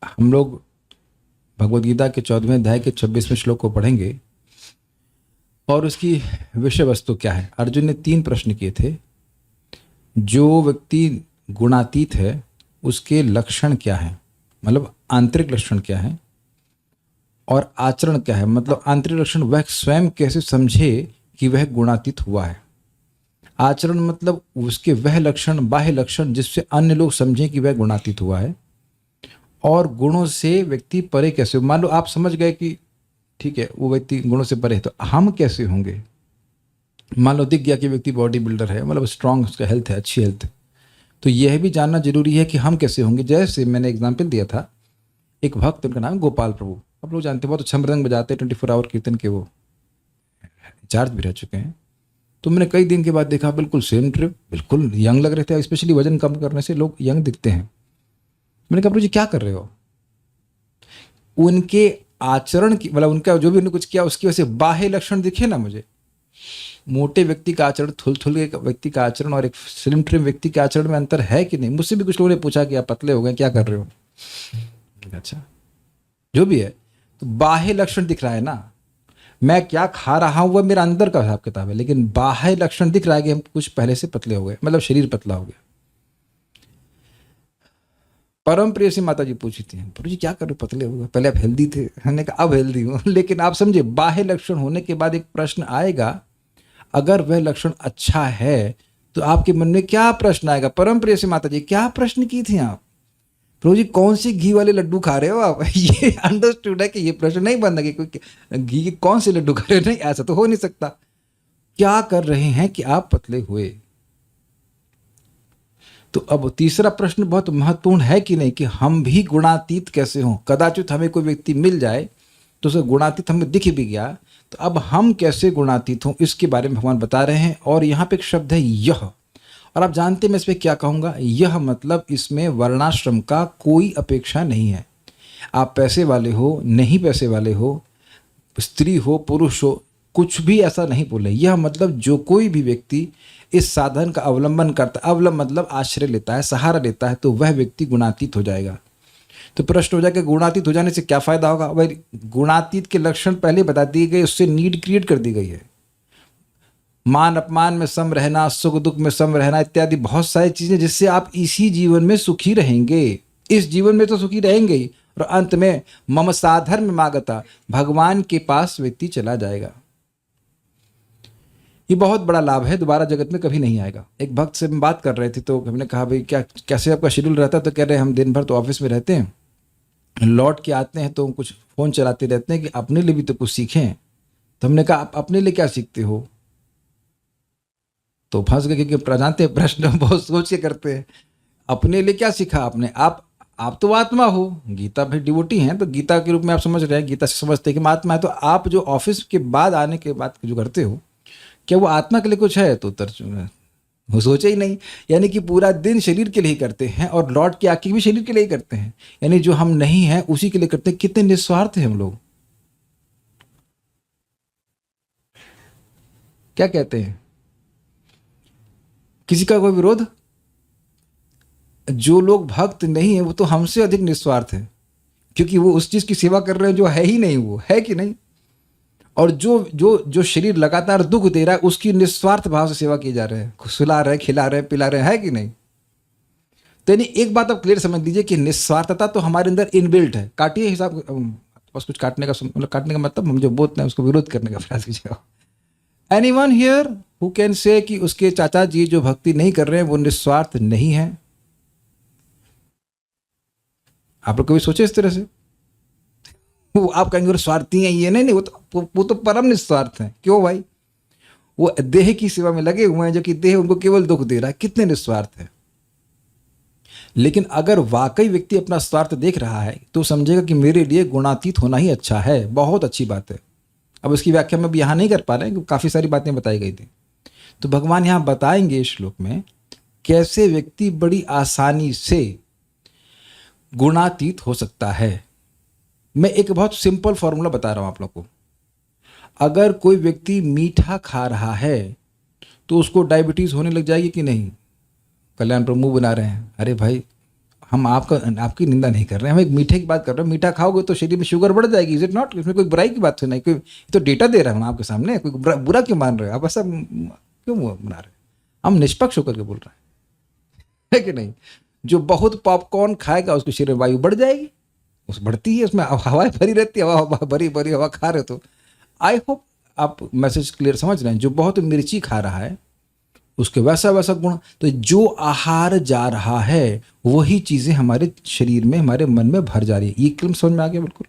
हम लोग भगवद गीता के 14वें अध्याय के 26वें श्लोक को पढ़ेंगे और उसकी विषय वस्तु क्या है। अर्जुन ने 3 प्रश्न किए थे। जो व्यक्ति गुणातीत है उसके लक्षण क्या है, मतलब आंतरिक लक्षण क्या है, और आचरण क्या है, मतलब आंतरिक लक्षण वह स्वयं कैसे समझे कि वह गुणातीत हुआ है। आचरण मतलब उसके वह लक्षण, बाह्य लक्षण जिससे अन्य लोग समझें कि वह गुणातीत हुआ है। और गुणों से व्यक्ति परे कैसे, मान लो आप समझ गए कि ठीक है वो व्यक्ति गुणों से परे है, तो हम कैसे होंगे। मान लो दिख गया कि व्यक्ति बॉडी बिल्डर है, मतलब स्ट्रांग उसका हेल्थ है, अच्छी हेल्थ है, तो यह भी जानना जरूरी है कि हम कैसे होंगे। जैसे मैंने एग्जाम्पल दिया था, एक भक्त, उनका नाम गोपाल प्रभु, आप लोग जानते हैं, बहुत अच्छा मृदंग बजाते हैं, 24 आवर कीर्तन के वो इंचार्ज भी रह चुके हैं। तो मैंने कई दिन के बाद देखा बिल्कुल सेम ट्रिप, बिल्कुल यंग लग रहे थे, स्पेशली वजन कम करने से लोग यंग दिखते हैं। मैंने कहा प्रभु जी क्या कर रहे हो। उनके आचरण की, मतलब उनका जो भी उन्होंने कुछ किया उसकी वजह से बाह्य लक्षण दिखे ना मुझे। मोटे व्यक्ति का आचरण, थुल व्यक्ति का आचरण और एक स्लिम ट्रिम व्यक्ति के आचरण में अंतर है कि नहीं। मुझसे भी कुछ लोगों ने पूछा कि आप पतले हो गए, क्या कर रहे हो। अच्छा जो भी है, तो बाह्य लक्षण दिख रहा है ना, मैं क्या खा रहा हूं वह मेरा अंदर का हिसाब किताब है, लेकिन बाह्य लक्षण दिख रहा है कि हम कुछ पहले से पतले हो गए, मतलब शरीर पतला हो गया। परम प्रिय सी माता जी पूछी थी, प्रभु जी क्या कर रहे हो, पतले हो गए, पहले आप हेल्दी थे। मैंने कहा अब हेल्दी हूं। लेकिन आप समझे, बाह्य लक्षण होने के बाद एक प्रश्न आएगा, अगर वह लक्षण अच्छा है तो आपके मन में क्या प्रश्न आएगा। परम प्रिय सी माता जी क्या प्रश्न की थी आप, प्रभु जी कौन से घी वाले लड्डू खा रहे हो आप। ये अंडरस्टूड है कि ये प्रश्न नहीं बनना कि कोई घी के कौन से लड्डू खा रहे हो, नहीं ऐसा तो हो नहीं सकता। क्या कर रहे हैं कि आप पतले हुए। तो अब तीसरा प्रश्न बहुत महत्वपूर्ण है कि नहीं, कि हम भी गुणातीत कैसे हों। कदाचित हमें कोई व्यक्ति मिल जाए तो उसे गुणातीत हमें दिख भी गया, तो अब हम कैसे गुणातीत हों इसके बारे में भगवान बता रहे हैं। और यहाँ पे एक शब्द है यह, और आप जानते हैं मैं इस पर क्या कहूँगा। यह मतलब इसमें वर्णाश्रम का कोई अपेक्षा नहीं है। आप पैसे वाले हो, नहीं पैसे वाले हो, स्त्री हो, पुरुष हो, कुछ भी ऐसा नहीं बोले। यह मतलब जो कोई भी व्यक्ति इस साधन का अवलंबन करता है, अवलंबन मतलब आश्रय लेता है, सहारा लेता है, तो वह व्यक्ति गुणातीत हो जाएगा। तो प्रश्न हो जाएगा गुणातीत हो जाने से क्या फायदा होगा। भाई गुणातीत के लक्षण पहले बता दिए गए, उससे नीड क्रिएट कर दी गई है। मान अपमान में सम रहना, सुख दुख में सम रहना, इत्यादि बहुत सारी चीजें जिससे आप इसी जीवन में सुखी रहेंगे। इस जीवन में तो सुखी रहेंगे ही, और अंत में मम साधर्म मागता, भगवान के पास व्यक्ति चला जाएगा। ये बहुत बड़ा लाभ है, दोबारा जगत में कभी नहीं आएगा। एक भक्त से हम बात कर रहे थे तो हमने कहा भाई क्या कैसे आपका शेड्यूल रहता है, तो कह रहे हम दिन भर तो ऑफिस में रहते हैं, लौट के आते हैं तो कुछ फ़ोन चलाते रहते हैं कि अपने लिए भी तो कुछ सीखें। तो हमने कहा आप अपने लिए क्या सीखते हो। तो फंस गए, क्योंकि जानते हैं प्रश्न बहुत सोच के करते हैं। अपने लिए क्या सीखा आपने, आप तो आत्मा हो, गीता भाई डिवोटी हैं तो गीता के रूप में आप समझ रहे हैं, गीता से समझते हैं कि मैं आत्मा है। तो आप जो ऑफिस के बाद आने के बाद जो करते हो, क्या वो आत्मा के लिए कुछ है। तो उत्तर वो सोचे ही नहीं। यानी कि पूरा दिन शरीर के लिए ही करते हैं और लौट के आके भी शरीर के लिए ही करते हैं, यानी जो हम नहीं हैं उसी के लिए करते हैं। कितने निस्वार्थ हैं हम लोग, क्या कहते हैं। किसी का कोई विरोध। जो लोग भक्त नहीं है वो तो हमसे अधिक निस्वार्थ है, क्योंकि वो उस चीज की सेवा कर रहे हैं जो है ही नहीं, वो है कि नहीं। और जो जो जो शरीर लगातार दुख दे रहा है उसकी निस्वार्थ भाव से सेवा की जा रहे हैं, सुला रहे हैं, खिला रहे हैं, पिला रहे हैं, है कि नहीं। तो यानी एक बात आप क्लियर समझ लीजिए कि निस्वार्थता तो हमारे अंदर इनबिल्ट है। काटिए हिसाब, बस कुछ काटने का मतलब काटने का मतलब हम जो बोलते हैं उसको विरोध करने का प्रयास कीजिएगा। Anyone here who can say कि उसके चाचा जी जो भक्ति नहीं कर रहे हैं वो निस्वार्थ नहीं है। आप लोग कभी सोचे इस तरह से। वो आप कहेंगे वो स्वार्थी हैं, ये नहीं, वो तो परम निस्वार्थ हैं। क्यों भाई, वो देह की सेवा में लगे हुए हैं, जो कि देह उनको केवल दुख दे रहा है। कितने निस्वार्थ है। लेकिन अगर वाकई व्यक्ति अपना स्वार्थ देख रहा है तो समझेगा कि मेरे लिए गुणातीत होना ही अच्छा है, बहुत अच्छी बात है। अब उसकी व्याख्या में भी यहाँ नहीं कर पा रहे हैं, काफ़ी सारी बातें बताई गई थी। तो भगवान यहाँ बताएंगे इस श्लोक में कैसे व्यक्ति बड़ी आसानी से गुणातीत हो सकता है। मैं एक बहुत सिंपल फॉर्मूला बता रहा हूँ आप लोग को। अगर कोई व्यक्ति मीठा खा रहा है तो उसको डायबिटीज़ होने लग जाएगी कि नहीं। कल्याण प्रभु मुंह बना रहे हैं, अरे भाई हम आपकी निंदा नहीं कर रहे हैं, हम एक मीठे की बात कर रहे हैं। मीठा खाओगे तो शरीर में शुगर बढ़ जाएगी, इज इट नॉट? इसमें कोई बुराई की बात तो नहीं, कोई तो डेटा दे रहा हूँ आपके सामने, कोई बुरा क्यों मान रहे हो आप? ऐसा क्यों बना रहे? हम निष्पक्ष होकर के बोल रहे हैं, है कि नहीं? जो बहुत पॉपकॉर्न खाएगा उसके शरीर में वायु बढ़ जाएगी, उस बढ़ती है, उसमें हवाएं भरी रहती है, हवा भरी भरी हवा खा रहे तो आई होप आप मैसेज क्लियर समझ रहे हैं। जो बहुत मिर्ची खा रहा है उसके वैसा वैसा गुण, तो जो आहार जा रहा है वही चीजें हमारे शरीर में, हमारे मन में भर जा रही है। ये क्लिप समझ में आ गया बिल्कुल?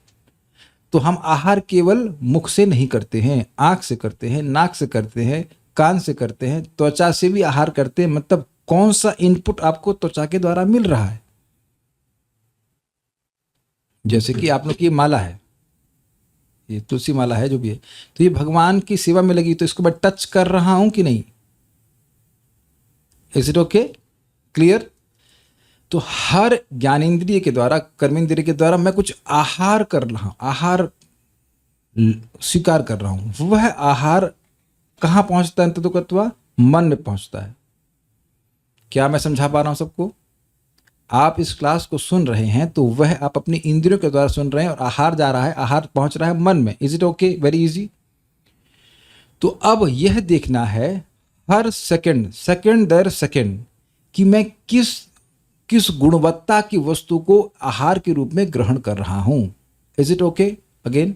तो हम आहार केवल मुख से नहीं करते हैं, आंख से करते हैं, नाक से करते हैं, कान से करते हैं, त्वचा से भी आहार करते हैं। मतलब कौन सा इनपुट आपको त्वचा के द्वारा मिल रहा है? जैसे कि आप लोग की माला है, ये तुलसी माला है जो भी है, तो ये भगवान की सेवा में लगी, तो इसको मैं टच कर रहा हूं कि नहीं? Is it okay? क्लियर? तो हर ज्ञानेन्द्रिय के द्वारा, कर्मेंद्रिय के द्वारा मैं कुछ आहार कर रहा हूं, आहार स्वीकार कर रहा हूं। वह आहार कहां पहुंचता है? तत्वतत्वा मन में पहुंचता है। क्या मैं समझा पा रहा हूं सबको? आप इस क्लास को सुन रहे हैं तो वह आप अपनी इंद्रियों के द्वारा सुन रहे हैं, और आहार जा रहा है, आहार पहुंच रहा है मन में। Is it okay? Very easy. तो अब यह देखना है हर सेकंड दर सेकंड कि मैं किस गुणवत्ता की वस्तु को आहार के रूप में ग्रहण कर रहा हूं। Is it okay? अगेन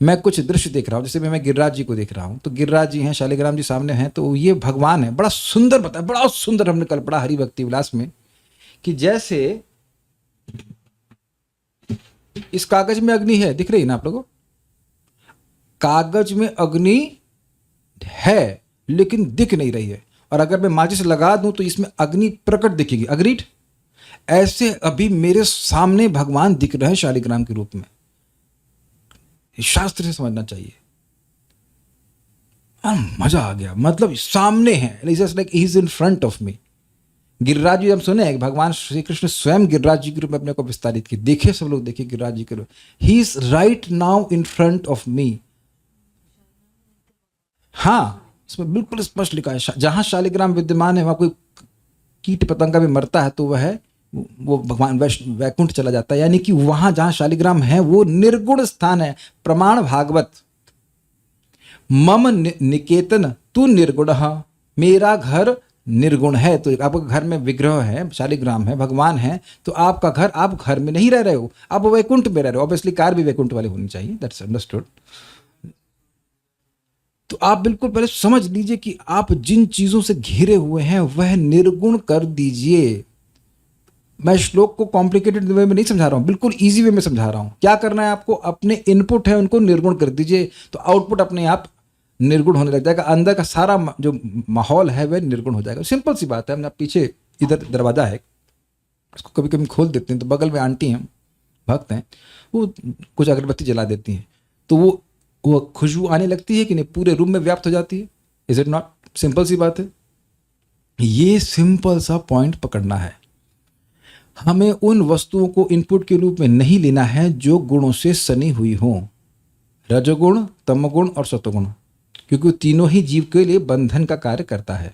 मैं कुछ दृश्य देख रहा हूं, जैसे मैं गिरिराज जी को देख रहा हूं, तो गिरिराज जी हैं, शालिग्राम जी सामने हैं, तो ये भगवान है। बड़ा सुंदर बताया, बड़ा सुंदर हमने कल पढ़ा हरि भक्ति विलास में, कि जैसे इस कागज में अग्नि है, दिख रही है ना आप लोगों? कागज में अग्नि है लेकिन दिख नहीं रही है, और अगर मैं माचिस लगा दूं तो इसमें अग्नि प्रकट दिखेगी। अग्रीड? ऐसे अभी मेरे सामने भगवान दिख रहे हैं शालिग्राम के रूप में। शास्त्र से समझना चाहिए। मजा आ गया, मतलब सामने है, like he is in front of me. Giriraj ji हम सुने हैं, भगवान श्री कृष्ण स्वयं गिरिराज जी के रूप में अपने को विस्तारित किए। देखिए सब लोग, देखिए गिरिराज जी के रूप, he is right now in front of मी। हाँ, इसमें बिल्कुल स्पष्ट लिखा है, जहां शालिग्राम विद्यमान है वहां कोई कीट पतंगा भी मरता है तो वो भगवान वैकुंठ चला जाता है। यानी कि वहां जहां शालिग्राम है वो निर्गुण स्थान है। प्रमाण भागवत, मम निकेतन तू निर्गुण, मेरा घर निर्गुण है। तो आपका घर में विग्रह है, शालिग्राम है, भगवान है, तो आपका घर, आप घर में नहीं रह रहे हो, आप वैकुंठ में रह रहे हो। ऑब्वियसली कार भी वैकुंठ वाले होनी चाहिए, दैट्स अंडरस्टूड। तो आप बिल्कुल पहले समझ लीजिए कि आप जिन चीजों से घिरे हुए हैं वह निर्गुण कर दीजिए। मैं श्लोक को कॉम्प्लिकेटेड वे में नहीं समझा रहा हूं, बिल्कुल इजी वे में समझा रहा हूं। क्या करना है आपको? अपने इनपुट है उनको निर्गुण कर दीजिए, तो आउटपुट अपने आप निर्गुण होने लग जाएगा। अंदर का सारा जो माहौल है वह निर्गुण हो जाएगा। सिंपल सी बात है। हमने पीछे इधर दरवाजा है, उसको कभी कभी खोल देते हैं, तो बगल में आंटी हैं, भक्त हैं, वो कुछ अगरबत्ती जला देती हैं, तो वो खुशबू आने लगती है कि नहीं, पूरे रूम में व्याप्त हो जाती है। Is it not? सिंपल सी बात है। ये सिंपल सा पॉइंट पकड़ना है। हमें उन वस्तुओं को इनपुट के रूप में नहीं लेना है जो गुणों से सनी हुई हों, रजोगुण, तमोगुण और सतोगुण, क्योंकि तीनों ही जीव के लिए बंधन का कार्य करता है।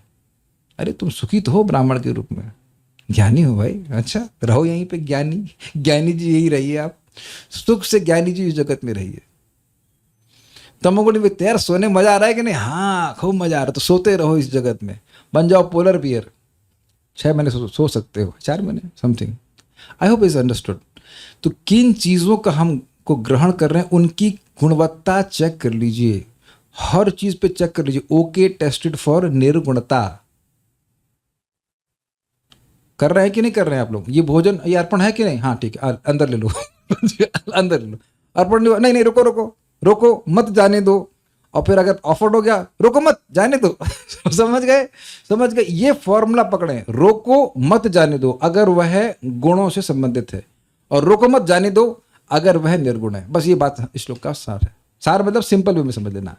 अरे तुम सुखी तो हो ब्राह्मण के रूप में, ज्ञानी हो भाई, अच्छा रहो यहीं पे ज्ञानी। ज्ञानी जी यही रहिए आप, सुख से ज्ञानी जी इस जगत में रहिए। तमोगुण भी यार सोने मजा आ रहा है कि नहीं? हाँ खूब मजा आ रहा है, तो सोते रहो इस जगत में, बन जाओ पोलर बियर। 6 महीने सो सकते हो, 4 महीने something. I hope is understood. तो किन चीजों का हम को ग्रहण कर रहे हैं उनकी गुणवत्ता चेक कर लीजिए, हर चीज पे चेक कर लीजिए। ओके, टेस्टेड फॉर निर्गुणता। कर रहे हैं कि नहीं कर रहे हैं आप लोग? ये भोजन, ये अर्पण है कि नहीं? हाँ ठीक है, अंदर ले लो अंदर ले लो। अर्पण नहीं, नहीं रुको रुको रोको मत, जाने दो। और फिर अगर ऑफर्ड हो गया, रोको मत, जाने दो समझ गए? समझ गए? ये फॉर्मूला पकड़े, रोको मत, जाने दो अगर वह गुणों से संबंधित है, और रोको मत, जाने दो अगर वह निर्गुण है। बस ये बात इस श्लोक का सार है। सार मतलब सिंपल वे में समझ लेना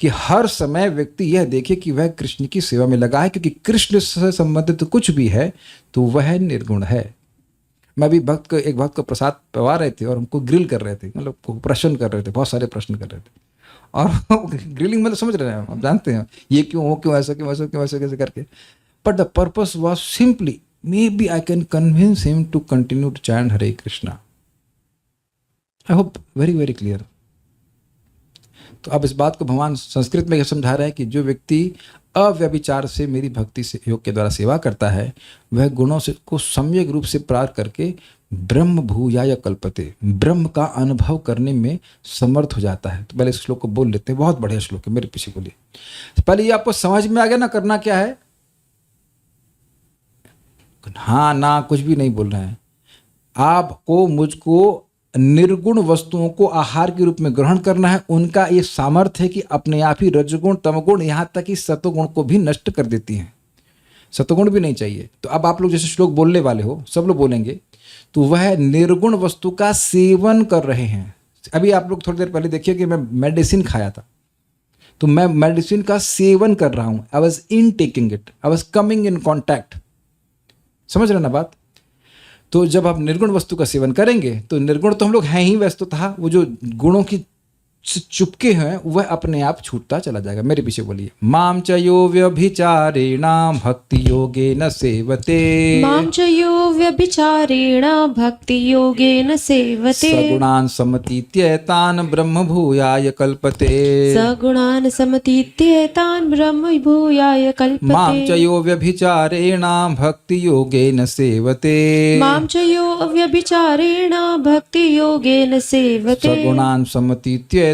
कि हर समय व्यक्ति यह देखे कि वह कृष्ण की सेवा में लगा है, क्योंकि कृष्ण से संबंधित कुछ भी है तो वह निर्गुण है। मैं भी एक भक्त को प्रसाद पवा रहे थे और हमको ग्रिल कर रहे थे, मतलब प्रश्न कर रहे थे, बहुत सारे प्रश्न कर रहे थे। और ग्रिलिंग मतलब समझ रहे हैं, आप जानते हैं, ये क्यों, वो क्यों, ऐसा क्यों, ऐसा क्यों, ऐसा कैसे करके। But the purpose was simply maybe I can convince him to continue to chant Hare Krishna. I hope very very clear. तो अब इस बात को भगवान संस्कृत में समझा रहे हैं कि जो व्यक्ति अव्यभिचार से मेरी भक्ति से योग के द्वारा सेवा करता है, वह गुणों से को सम्यक रूप से प्राप्त करके ब्रह्म भूयाय कल्पते, ब्रह्म का अनुभव करने में समर्थ हो जाता है। तो पहले इस श्लोक को बोल लेते हैं, बहुत बढ़िया श्लोक है, मेरे पीछे बोलिए। तो पहले ये आपको समझ में आ गया ना, करना क्या है? हाँ ना कुछ भी नहीं बोल रहे हैं। आपको मुझको निर्गुण वस्तुओं को आहार के रूप में ग्रहण करना है। उनका ये सामर्थ्य है कि अपने आप ही रजगुण तमगुण यहाँ तक कि सतोगुण को भी नष्ट कर देती हैं। सतोगुण भी नहीं चाहिए। तो अब आप लोग जैसे श्लोक बोलने वाले हो, सब लोग बोलेंगे, तो वह निर्गुण वस्तु का सेवन कर रहे हैं। अभी आप लोग थोड़ी देर पहले देखिए कि मैं मेडिसिन खाया था, तो मैं मेडिसिन का सेवन कर रहा हूँ। I was in taking it, I was coming in contact. समझ रहे ना बात? तो जब आप निर्गुण वस्तु का सेवन करेंगे तो निर्गुण तो हम लोग हैं ही वस्तुतः, वो जो गुणों की चुपके हैं वह अपने आप छूटता चला जाएगा। मेरे पीछे बोलिए, माम च यो व्यभिचारेण भक्ति योगेन सेवते, मां च यो व्यभिचारेण भक्ति योगेन सेवते, सगुणान् समतीत्येतान् ब्रह्म भूयाय कल्पते, सगुणान् समतीत्येतान् ब्रह्म भूयाय कल्पते, मां च यो व्यभिचारेण भक्ति योगेन सेवते, मां च यो व्यभिचारेण भक्ति योगेन सेवते, सगुणान् समतीत्येतान्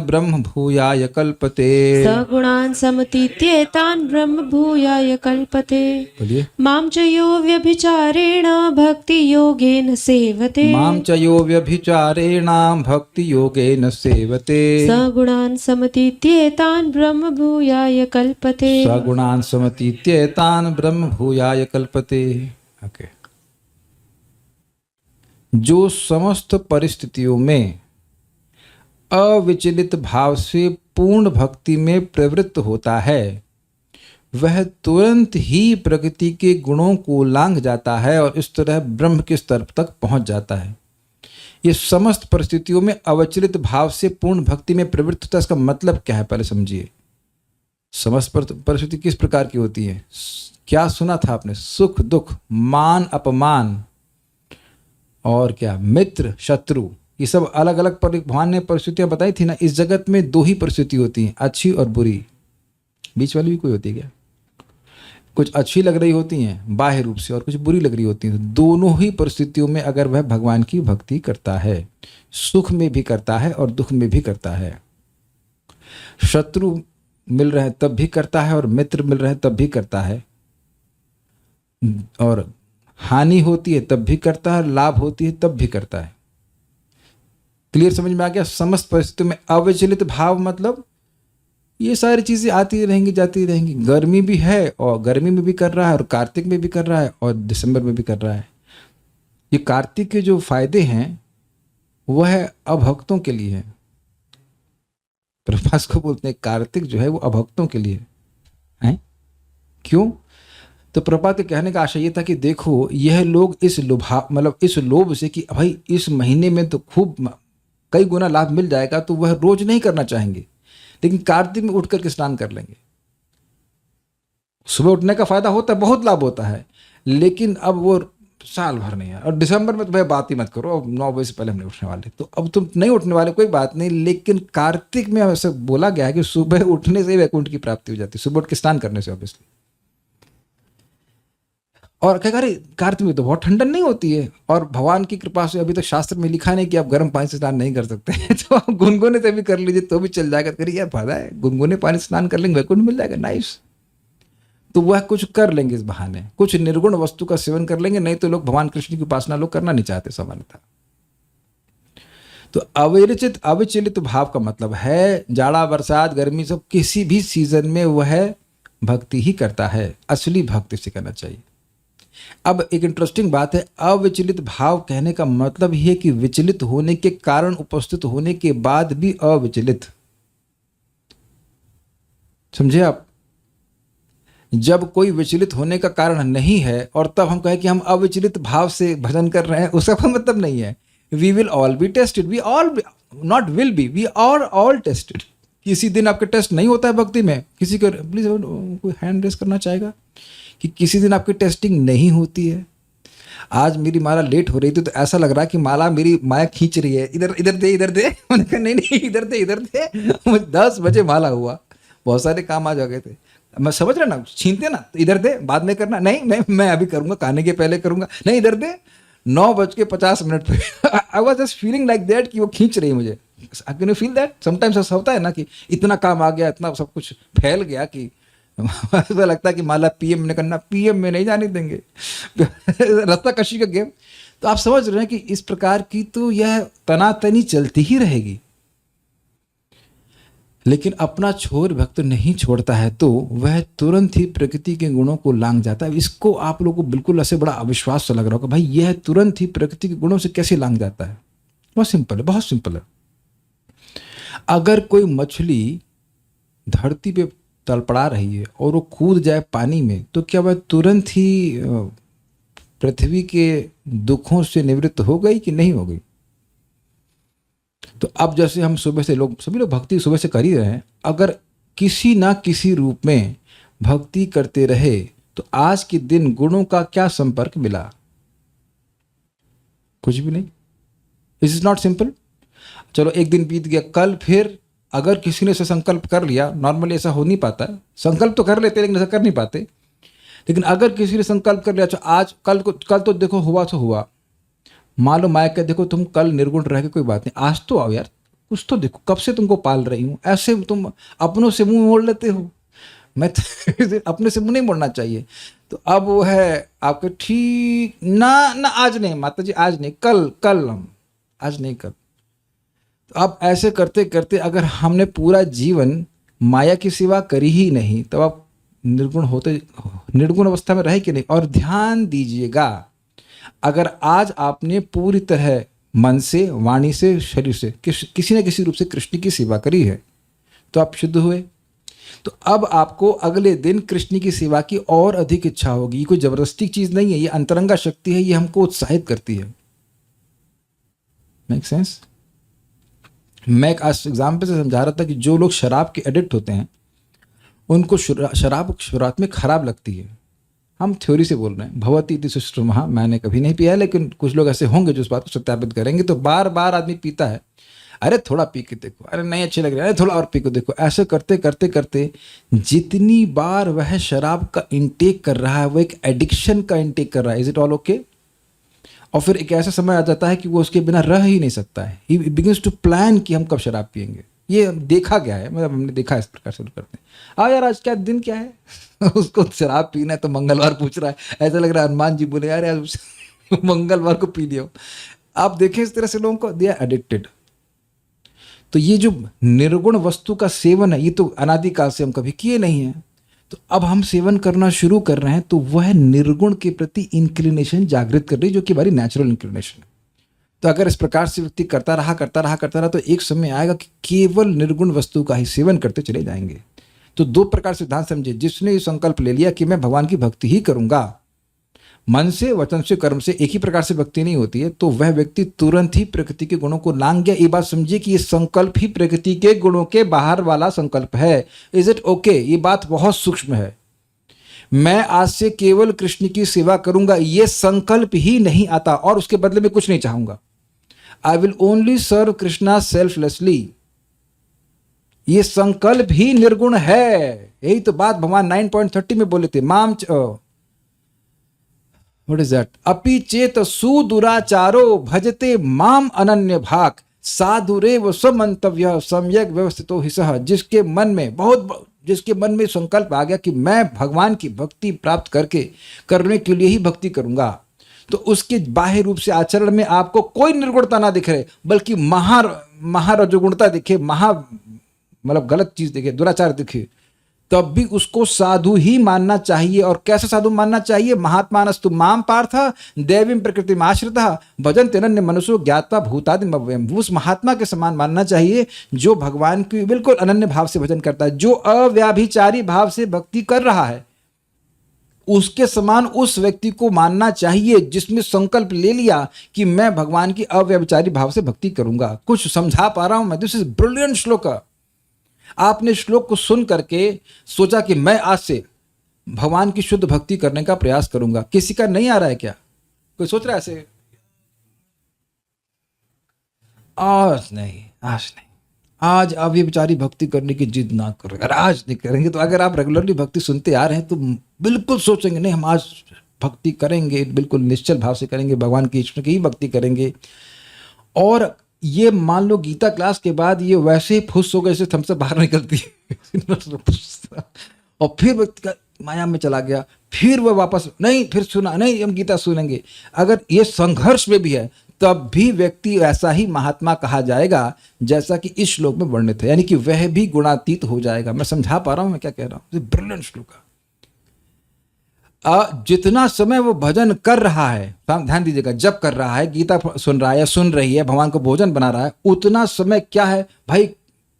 ब्रह्म भूयाय कल्पते, सगुणान् समतीत्येतान् ब्रह्म भूयाय कल्पते, बोलिए, मां च यो व्यभिचारेण भक्ति योगेन सेवते, मां च यो व्यभिचारेण भक्ति योगेन सेवते, सगुणान् समतीत्येतान् ब्रह्म भूयाय कल्पते, सगुणान् समतीत्येतान् ब्रह्म भूयाय कल्पते। ओके। जो समस्त परिस्थितियों में अविचलित भाव से पूर्ण भक्ति में प्रवृत्त होता है, वह तुरंत ही प्रकृति के गुणों को लांघ जाता है और इस तरह ब्रह्म के स्तर तक पहुंच जाता है। ये समस्त परिस्थितियों में अविचलित भाव से पूर्ण भक्ति में प्रवृत्त होता है, इसका मतलब क्या है पहले समझिए। समस्त परिस्थिति किस प्रकार की होती है? क्या सुना था आपने? सुख दुख, मान अपमान, और क्या, मित्र शत्रु, ये सब अलग अलग भगवान ने परिस्थितियां बताई थी ना। इस जगत में दो ही परिस्थिति होती हैं, अच्छी और बुरी। बीच वाली भी कोई होती है क्या? कुछ अच्छी लग रही होती हैं बाह्य रूप से और कुछ बुरी लग रही होती हैं। दोनों ही परिस्थितियों में अगर वह भगवान की भक्ति करता है, सुख में भी करता है और दुख में भी करता है, शत्रु मिल रहे हैं तब भी करता है और मित्र मिल रहे हैं तब भी करता है, और हानि होती है तब भी करता है, लाभ होती है तब भी करता है। क्लियर समझ में आ गया? समस्त परिस्थितियों में अविचलित भाव मतलब ये सारी चीजें आती रहेंगी जाती रहेंगी। गर्मी भी है और गर्मी में भी कर रहा है, और कार्तिक में भी कर रहा है, और दिसंबर में भी कर रहा है। ये कार्तिक के जो फायदे हैं वह अभक्तों के लिए है। प्रभास को बोलते हैं कार्तिक जो है वो अभक्तों के लिए है। क्यों? तो प्रभा के कहने का आशय ये था कि देखो, यह लोग इस इस लोभ से कि भाई इस महीने में तो खूब कई गुना लाभ मिल जाएगा, तो वह रोज नहीं करना चाहेंगे, लेकिन कार्तिक में उठ करके स्नान कर लेंगे। सुबह उठने का फायदा होता है, बहुत लाभ होता है, लेकिन अब वो साल भर नहीं है। और दिसंबर में तो भाई बात ही मत करो, अब 9 बजे से पहले हम नहीं उठने वाले, तो अब तुम नहीं उठने वाले, कोई बात नहीं। लेकिन कार्तिक में ऐसे बोला गया है कि सुबह उठने से वैकुंठ की प्राप्ति हो जाती है, सुबह उठ के स्नान करने से ऑब्वियसली। और क्या करे, कार्तिक में तो बहुत ठंडन नहीं होती है, और भगवान की कृपा से अभी तक शास्त्र में लिखा नहीं कि आप गर्म पानी से स्नान नहीं कर सकते तो आप गुनगुने से भी कर लीजिए तो भी चल जाएगा। करिए यार, फायदा है, गुनगुने पानी से स्नान कर लेंगे, वैकुंठ मिल जाएगा, नाइस। तो वह कुछ कर लेंगे इस बहाने, कुछ निर्गुण वस्तु का सेवन कर लेंगे। नहीं तो लोग भगवान कृष्ण की उपासना लोग करना नहीं चाहते सामान्यतः। तो अविचलित भाव का मतलब है जाड़ा बरसात गर्मी सब किसी भी सीजन में वह भक्ति ही करता है। असली भक्ति से करना चाहिए। अब एक इंटरेस्टिंग बात है, अविचलित भाव कहने का मतलब ही है कि विचलित होने के कारण उपस्थित होने के बाद भी अविचलित। समझे आप? जब कोई विचलित होने का कारण नहीं है और तब हम कहें कि हम अविचलित भाव से भजन कर रहे हैं, उसका कोई मतलब नहीं है। We will all be tested, we all not will be, we are all tested. किसी दिन आपके टेस्ट नहीं होता है भक्ति में, किसी को प्लीज कोई हैंड रेस करना चाहेगा? कि किसी दिन आपकी टेस्टिंग नहीं होती है। आज मेरी माला लेट हो रही थी तो ऐसा लग रहा है कि माला मेरी माया खींच रही है, इधर इधर दे इधर दे। मैंने कहा नहीं नहीं इधर दे इधर दे। मुझे 10 बजे माला हुआ, बहुत सारे काम आज आ गए थे। मैं समझ रहा ना, छीनते ना तो इधर दे, बाद में करना, नहीं नहीं मैं अभी करूंगा, खाने के पहले करूंगा, नहीं इधर दे। 9:50 पे I was just feeling like that कि वो खींच रही है मुझे। Can you feel that? Sometimes ऐसा होता है ना कि इतना काम आ गया, इतना सब कुछ फैल गया कि ऐसा लगता है कि माला पीएम ने करना, पीएम में नहीं जाने देंगे। रास्ता कशी का गेम। तो आप समझ रहे हैं कि इस प्रकार की तो यह तनातनी चलती ही रहेगी। लेकिन अपना छोर भक्त नहीं छोड़ता है तो वह तुरंत ही प्रकृति के गुणों को लांग जाता है। इसको आप लोगों को बिल्कुल ऐसे बड़ा अविश्वास सा लग रहा होगा, भाई यह तुरंत ही प्रकृति के गुणों से कैसे लांग जाता है? बहुत सिंपल है, बहुत सिंपल है। अगर कोई मछली धरती पे तड़पड़ा रही है और वो कूद जाए पानी में, तो क्या वह तुरंत ही पृथ्वी के दुखों से निवृत्त हो गई कि नहीं हो गई? तो अब जैसे हम सुबह से सभी लोग भक्ति सुबह से कर ही रहे हैं, अगर किसी ना किसी रूप में भक्ति करते रहे तो आज के दिन गुणों का क्या संपर्क मिला? कुछ भी नहीं। Is is not simple? चलो एक दिन बीत गया, कल फिर अगर किसी ने ऐसा संकल्प कर लिया, नॉर्मली ऐसा हो नहीं पाता है, संकल्प तो कर लेते लेकिन ऐसा कर नहीं पाते, लेकिन अगर किसी ने संकल्प कर लिया तो आज कल तो देखो हुआ तो हुआ, मान लो माया कह देखो तुम कल निर्गुण रह के कोई बात नहीं, आज तो आओ यार, कुछ तो देखो, कब से तुमको पाल रही हूँ, ऐसे तुम अपनों से मुंह मोड़ लेते हो। मैं अपने से मुंह नहीं मोड़ना चाहिए। तो अब वो है आपके ठीक ना ना, आज नहीं माता जी, आज नहीं, कल हम, आज नहीं कल। तो अब ऐसे करते करते अगर हमने पूरा जीवन माया की सेवा करी ही नहीं, तब आप निर्गुण अवस्था में रहे कि नहीं? और ध्यान दीजिएगा, अगर आज आपने पूरी तरह मन से, वाणी से, शरीर से किसी न किसी रूप से कृष्ण की सेवा करी है तो आप शुद्ध हुए। तो अब आपको अगले दिन कृष्ण की सेवा की और अधिक इच्छा होगी। ये कोई जबरदस्ती चीज नहीं है, ये अंतरंगा शक्ति है, ये हमको उत्साहित करती है। Make sense? मैं एक आज एग्जाम्पल से समझा रहा था कि जो लोग शराब के एडिक्ट होते हैं उनको शराब शुरुआत में खराब लगती है। हम थ्योरी से बोल रहे हैं, भवती इति सुश्रुमः, मैंने कभी नहीं पिया है, लेकिन कुछ लोग ऐसे होंगे जो इस बात को सत्यापित करेंगे। तो बार बार आदमी पीता है, अरे थोड़ा पी के देखो, अरे नहीं अच्छी लग रही है, अरे थोड़ा और पी के देखो, ऐसे करते करते करते जितनी बार वह शराब का इंटेक कर रहा है वो एक एडिक्शन का इंटेक कर रहा है। Is it all okay? और फिर एक ऐसा समय आ जाता है कि वो उसके बिना रह ही नहीं सकता है। ही बिगिंस टू प्लान कि हम कब शराब पियेंगे। ये देखा गया है, मतलब हमने देखा है, इस प्रकार से करते हैं। यार आज क्या दिन क्या है? उसको शराब पीना है तो मंगलवार पूछ रहा है, ऐसा लग रहा है हनुमान जी बोले यार आज मंगलवार को पी लिया। आप देखें इस तरह से लोगों को, दे आर एडिक्टेड। तो ये जो निर्गुण वस्तु का सेवन है, ये तो अनादिकाल से हम कभी किए नहीं है। तो अब हम सेवन करना शुरू कर रहे हैं तो वह निर्गुण के प्रति इंक्लिनेशन जागृत कर रही है, जो कि हमारी नेचुरल इंक्लिनेशन है। तो अगर इस प्रकार से व्यक्ति करता रहा तो एक समय आएगा कि केवल निर्गुण वस्तु का ही सेवन करते चले जाएंगे। तो दो प्रकार से सिद्धांत समझिए। जिसने ये संकल्प ले लिया कि मैं भगवान की भक्ति ही करूंगा, मन से, वचन से, कर्म से, एक ही प्रकार से भक्ति नहीं होती है, तो वह व्यक्ति तुरंत ही प्रकृति के गुणों को लांग गया। ये बात समझिए कि ये संकल्प ही प्रकृति के गुणों के बाहर वाला संकल्प है। Is it okay? ये बात बहुत सूक्ष्म है। मैं आज से केवल कृष्ण की सेवा करूंगा, ये संकल्प ही नहीं आता और उसके बदले में कुछ नहीं चाहूंगा। I will only serve Krishna selflessly, ये संकल्प ही निर्गुण है। यही तो बात भगवान 9.30 में बोले थे, माम व्हाट इज दैट, अपि चेत सुदुराचारो भजते माम अनन्य भाग साधुरेव समंतव्य सम्यक व्यवस्थितो हि सः। जिसके मन में संकल्प आ गया कि मैं भगवान की भक्ति प्राप्त करने के लिए ही भक्ति करूंगा, तो उसके बाह्य रूप से आचरण में आपको कोई निर्गुणता ना दिख रहे, बल्कि महारजोगुणता दिखे, मतलब गलत चीज दिखे, दुराचार दिखे, तब भी उसको साधु ही मानना चाहिए। और कैसे साधु मानना चाहिए? महात्मानस्तु माम पार्थ दैवीं प्रकृतिम आश्रितः भजन्ते अनन्य मनसो ज्ञात्वा भूतादिम अव्ययम्। उस महात्मा के समान मानना चाहिए जो भगवान की बिल्कुल अनन्य भाव से भजन करता है, जो अव्याभिचारी भाव से भक्ति कर रहा है। उसके समान उस व्यक्ति को मानना चाहिए जिसने संकल्प ले लिया कि मैं भगवान की अव्यभिचारी भाव से भक्ति करूंगा। कुछ समझा पा रहा हूं मैं? दिस इज ब्रिलियंट श्लोक। आपने श्लोक को सुन करके सोचा कि मैं आज से भगवान की शुद्ध भक्ति करने का प्रयास करूंगा। किसी का नहीं आ रहा है क्या? कोई सोच रहा है ऐसे? आज नहीं, आज नहीं, आज आप ये बेचारी भक्ति करने की जिद ना करो। अगर आज नहीं करेंगे तो अगर आप रेगुलरली भक्ति सुनते आ रहे हैं तो बिल्कुल सोचेंगे नहीं हम आज भक्ति करेंगे, बिल्कुल निश्चल भाव से करेंगे, भगवान की ईश्वर की ही भक्ति करेंगे। और ये मान लो गीता क्लास के बाद ये वैसे ही फुस हो गए जैसे थमसे बाहर निकलती है और फिर व्यक्ति का माया में चला गया, फिर वह वापस नहीं, फिर सुना नहीं हम गीता सुनेंगे। अगर ये संघर्ष में भी है तब भी व्यक्ति ऐसा ही महात्मा कहा जाएगा जैसा कि इस श्लोक में वर्णित है, यानी कि वह भी गुणातीत हो जाएगा। मैं समझा पा रहा हूं मैं क्या कह रहा हूं? ब्रिलियंट श्लोक है। जितना समय वो भजन कर रहा है, ध्यान दीजिएगा, जब कर रहा है, गीता सुन रहा है या सुन रही है, भगवान को भोजन बना रहा है, उतना समय क्या है भाई,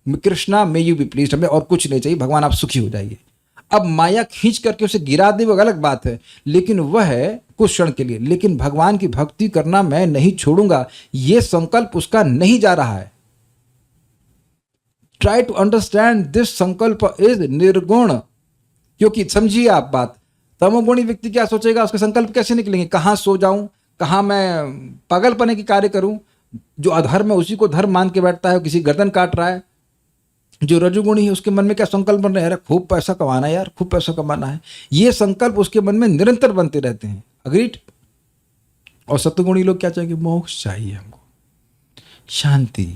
Krishna may you be pleased, हमें और कुछ नहीं चाहिए, भगवान आप सुखी हो जाइए। अब माया खींच करके उसे गिरा दे वो अलग बात है, लेकिन वह है कुछ क्षण के लिए, लेकिन भगवान की भक्ति करना मैं नहीं छोड़ूंगा, यह संकल्प उसका नहीं जा रहा है। ट्राई टू अंडरस्टैंड दिस संकल्प इज निर्गुण। क्योंकि समझिए आप बात, तमोगुणी व्यक्ति क्या सोचेगा, उसके संकल्प कैसे निकलेंगे, कहां सो जाऊं, कहां मैं पागलपने की कार्य करूं। जो अधर्म है उसी को धर्म मान के बैठता है, किसी गर्दन काट रहा है। जो रजोगुणी है उसके मन में क्या संकल्प बन रहे हैं, खूब पैसा कमाना है यार, खूब पैसा कमाना है, ये संकल्प उसके मन में निरंतर बनते रहते हैं। अग्रीड? और सत्वगुणी लोग क्या चाहिए, मोक्ष चाहिए हमको, शांति।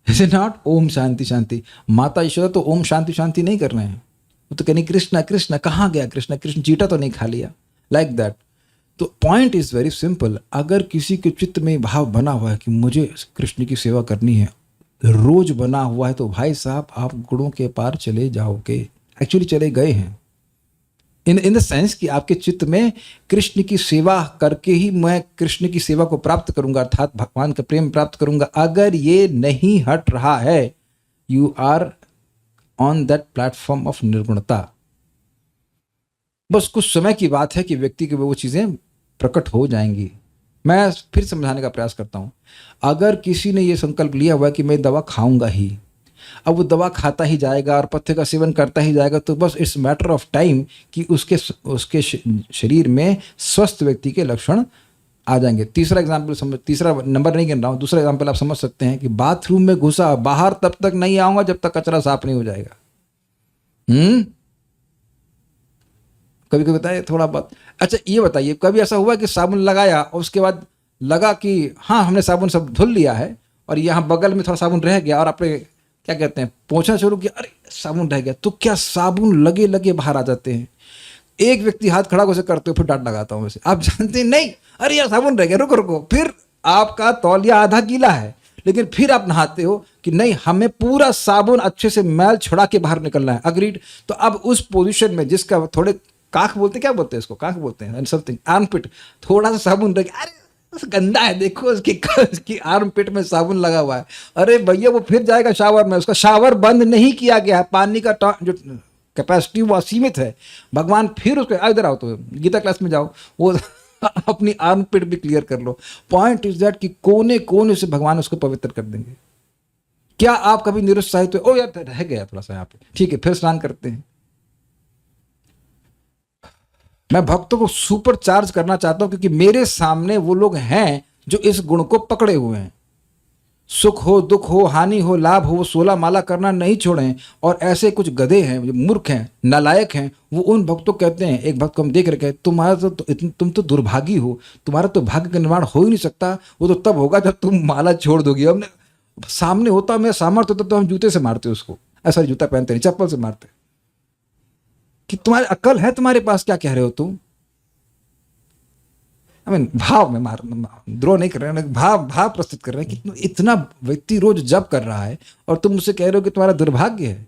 Is it not? ओम शांति शांति। माता ईश्वर तो ओम शांति शांति नहीं कर रहे हैं, वो तो कहनी कृष्णा कृष्णा, कहाँ गया कृष्णा कृष्ण, चीटा तो नहीं खा लिया, लाइक दैट। तो पॉइंट इज वेरी सिंपल। अगर किसी के चित्त में भाव बना हुआ है कि मुझे कृष्ण की सेवा करनी है, रोज बना हुआ है, तो भाई साहब आप गुणों के पार चले जाओगे। एक्चुअली चले गए हैं, इन द सेंस कि आपके चित्त में कृष्ण की सेवा करके ही मैं कृष्ण की सेवा को प्राप्त करूंगा, अर्थात भगवान का प्रेम प्राप्त करूंगा। अगर ये नहीं हट रहा है, you are on that platform of निर्गुणता। बस कुछ समय की बात है कि व्यक्ति के वो चीजें प्रकट हो जाएंगी। मैं फिर समझाने का प्रयास करता हूं। अगर किसी ने ये संकल्प लिया हुआ है कि मैं दवा खाऊंगा ही, अब वो दवा खाता ही जाएगा और पथ्य का सेवन करता ही जाएगा, तो बस इट्स मैटर ऑफ टाइम कि उसके शरीर में स्वस्थ व्यक्ति के लक्षण आ जाएंगे। तीसरा एग्जाम्पल, तीसरा नंबर नहीं गिन रहा हूँ, दूसरा एग्जाम्पल आप समझ सकते हैं कि बाथरूम में घुसा, बाहर तब तक नहीं आऊंगा जब तक कचरा साफ नहीं हो जाएगा। कभी कभी बताइए थोड़ा बहुत। अच्छा ये बताइए, कभी ऐसा हुआ कि साबुन लगाया और उसके बाद लगा कि हाँ हमने साबुन सब धुल लिया है और यहाँ बगल में थोड़ा साबुन रह गया और आपने क्या कहते हैं पोंछना शुरू किया, अरे साबुन रह गया, तो क्या साबुन लगे लगे बाहर आ जाते हैं? एक व्यक्ति हाथ खड़ा कैसे करते हो, फिर डांट लगाता हूं वैसे, आप जानते हैं नहीं, अरे यार साबुन रह गया, रुको रुको, फिर आपका तौलिया आधा गीला है, लेकिन फिर आप नहाते हो कि नहीं हमें पूरा साबुन अच्छे से मैल छुड़ा के बाहर निकलना है। अग्रीड? तो अब उस पोजीशन में जिसका थोड़े काख बोलते, क्या बोलते हैं इसको, काख बोलते हैं, समथिंग आर्मपिट, थोड़ा सा साबुन रह गया, अरे गंदा है, देखो उसकी आर्मपिट में साबुन लगा हुआ है, अरे भैया वो फिर जाएगा शावर में, उसका शावर बंद नहीं किया गया है, पानी का जो कैपेसिटी वो असीमित है। भगवान फिर उसको, इधर आओ तो गीता क्लास में जाओ, वो अपनी आर्मपिट भी क्लियर कर लो। पॉइंट इज दैट कि कोने कोने से भगवान उसको पवित्र कर देंगे। क्या आप कभी निरुत्साहित हुए, ओ यार रह गया थोड़ा सा यहाँ पे, ठीक है फिर स्नान करते हैं। मैं भक्तों को सुपर चार्ज करना चाहता हूं क्योंकि मेरे सामने वो लोग हैं जो इस गुण को पकड़े हुए हैं। सुख हो दुख हो हानि हो लाभ हो, वो 16 माला करना नहीं छोड़ें। और ऐसे कुछ गधे हैं जो मूर्ख हैं नालायक हैं, वो उन भक्तों कहते हैं, एक भक्त को हम देख रखे हैं, तुम्हारा तुम तो दुर्भागी हो, तुम्हारा तो भाग्य का निर्माण हो ही नहीं सकता, वो तो तब होगा जब तुम माला छोड़ दोगी। हमने सामने होता, मेरा सामर्थ्य होता तो हम जूते से मारते उसको, ऐसा जूता पहनते नहीं, चप्पल से मारते कि तुम्हारी अक्ल है तुम्हारे पास, क्या कह रहे हो तुम। भाव में मार द्रोह नहीं कर रहे हैं, भाव प्रस्तुत कर रहे हैं कि इतना व्यक्ति रोज जप कर रहा है और तुम मुझसे कह रहे हो कि तुम्हारा दुर्भाग्य है।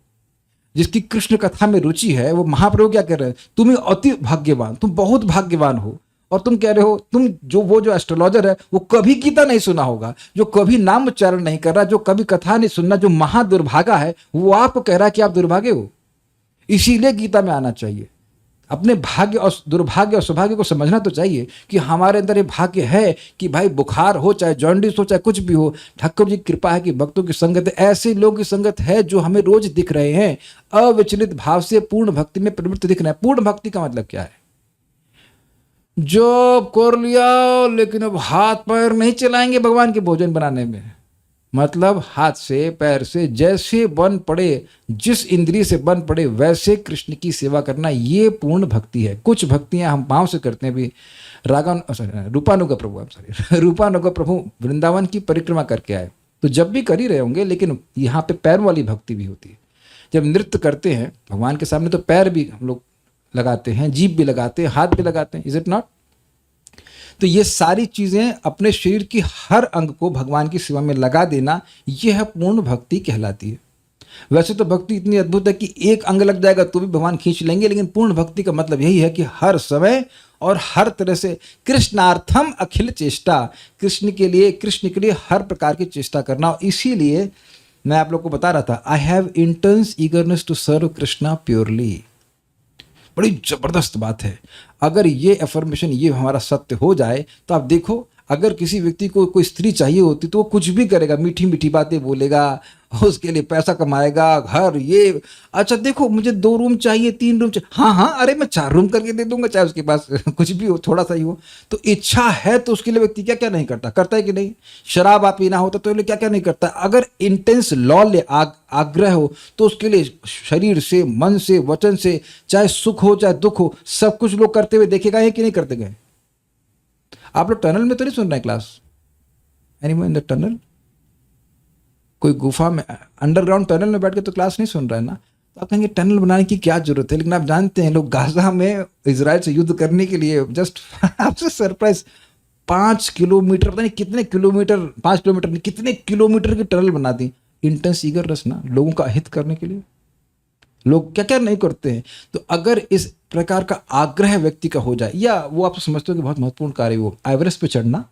जिसकी कृष्ण कथा में रुचि है वो महाप्रभु क्या कह रहे हैं, तुम अति भाग्यवान, तुम बहुत भाग्यवान हो। और तुम कह रहे हो, तुम वो जो एस्ट्रोलॉजर है वो कभी गीता नहीं सुना होगा, जो कभी नाम उच्चारण नहीं कर रहा, जो कभी कथा नहीं सुनना, जो महादुर्भागा है, वो आपको कह रहा है कि आप दुर्भागे हो, इसीलिए गीता में आना चाहिए। अपने भाग्य और दुर्भाग्य और सौभाग्य को समझना तो चाहिए कि हमारे अंदर ये भाग्य है कि भाई बुखार हो, चाहे जॉन्डिस हो, चाहे कुछ भी हो, ठाकुर जी की कृपा है कि भक्तों की संगत है, ऐसे लोगों की संगत है जो हमें रोज दिख रहे हैं, अविचलित भाव से पूर्ण भक्ति में प्रवृत्त दिख रहे हैं। पूर्ण भक्ति का मतलब क्या है? जॉब कर लिया लेकिन अब हाथ पैर नहीं चलाएंगे भगवान के भोजन बनाने में, मतलब हाथ से पैर से जैसे बन पड़े, जिस इंद्रिय से बन पड़े वैसे कृष्ण की सेवा करना, ये पूर्ण भक्ति है। कुछ भक्तियां हम पांव से करते हैं। भी रूपानुगा प्रभु वृंदावन की परिक्रमा करके आए, तो जब भी कर ही रहे होंगे, लेकिन यहाँ पे पैर वाली भक्ति भी होती है। जब नृत्य करते हैं भगवान के सामने तो पैर भी हम लोग लगाते हैं, जीभ भी लगाते हैं, हाथ भी लगाते हैं, इज इट नॉट? तो ये सारी चीजें अपने शरीर की हर अंग को भगवान की सेवा में लगा देना, यह पूर्ण भक्ति कहलाती है। वैसे तो भक्ति इतनी अद्भुत है कि एक अंग लग जाएगा तो भी भगवान खींच लेंगे, लेकिन पूर्ण भक्ति का मतलब यही है कि हर समय और हर तरह से कृष्णार्थम अखिल चेष्टा, कृष्ण के लिए हर प्रकार की चेष्टा करना। और इसीलिए मैं आप लोग को बता रहा था, I have intense eagerness to serve Krishna purely. बड़ी जबरदस्त बात है। अगर ये एफर्मेशन, ये हमारा सत्य हो जाए तो आप देखो, अगर किसी व्यक्ति को कोई स्त्री चाहिए होती तो वो कुछ भी करेगा, मीठी मीठी बातें बोलेगा, उसके लिए पैसा कमाएगा, घर ये, अच्छा देखो मुझे 2 रूम चाहिए, 3 रूम चाहिए, हाँ हाँ अरे मैं 4 रूम करके दे दूंगा, चाहे उसके पास कुछ भी हो, थोड़ा सा ही हो। तो इच्छा है तो उसके लिए व्यक्ति क्या क्या नहीं करता है कि नहीं? शराब आप पीना होता तो क्या क्या नहीं करता? अगर इंटेंस आग्रह हो तो उसके लिए शरीर से, मन से, वचन से, चाहे सुख हो चाहे दुख हो, सब कुछ लोग करते हुए देखे गए कि नहीं करते गए? आप लोग टनल में तो नहीं सुन रहे class? Anyone in the tunnel? कोई गुफा में, अंडरग्राउंड टनल में बैठ के तो क्लास नहीं सुन रहा है ना? तो आप कहेंगे टनल बनाने की क्या जरूरत है? लेकिन आप जानते हैं लोग गाजा में इजराइल से युद्ध करने के लिए जस्ट आपसे सरप्राइज 5 किलोमीटर, पता नहीं कितने किलोमीटर, 5 किलोमीटर नहीं कितने किलोमीटर की टनल बना दी। इंटेंस ईगर रस ना, लोगों का हित करने के लिए लोग क्या क्या नहीं करते हैं। तो अगर इस प्रकार का आग्रह व्यक्ति का हो जाए, या वो आप समझते हो कि बहुत महत्वपूर्ण कार्य, वो एवरेस्ट पे चढ़ना,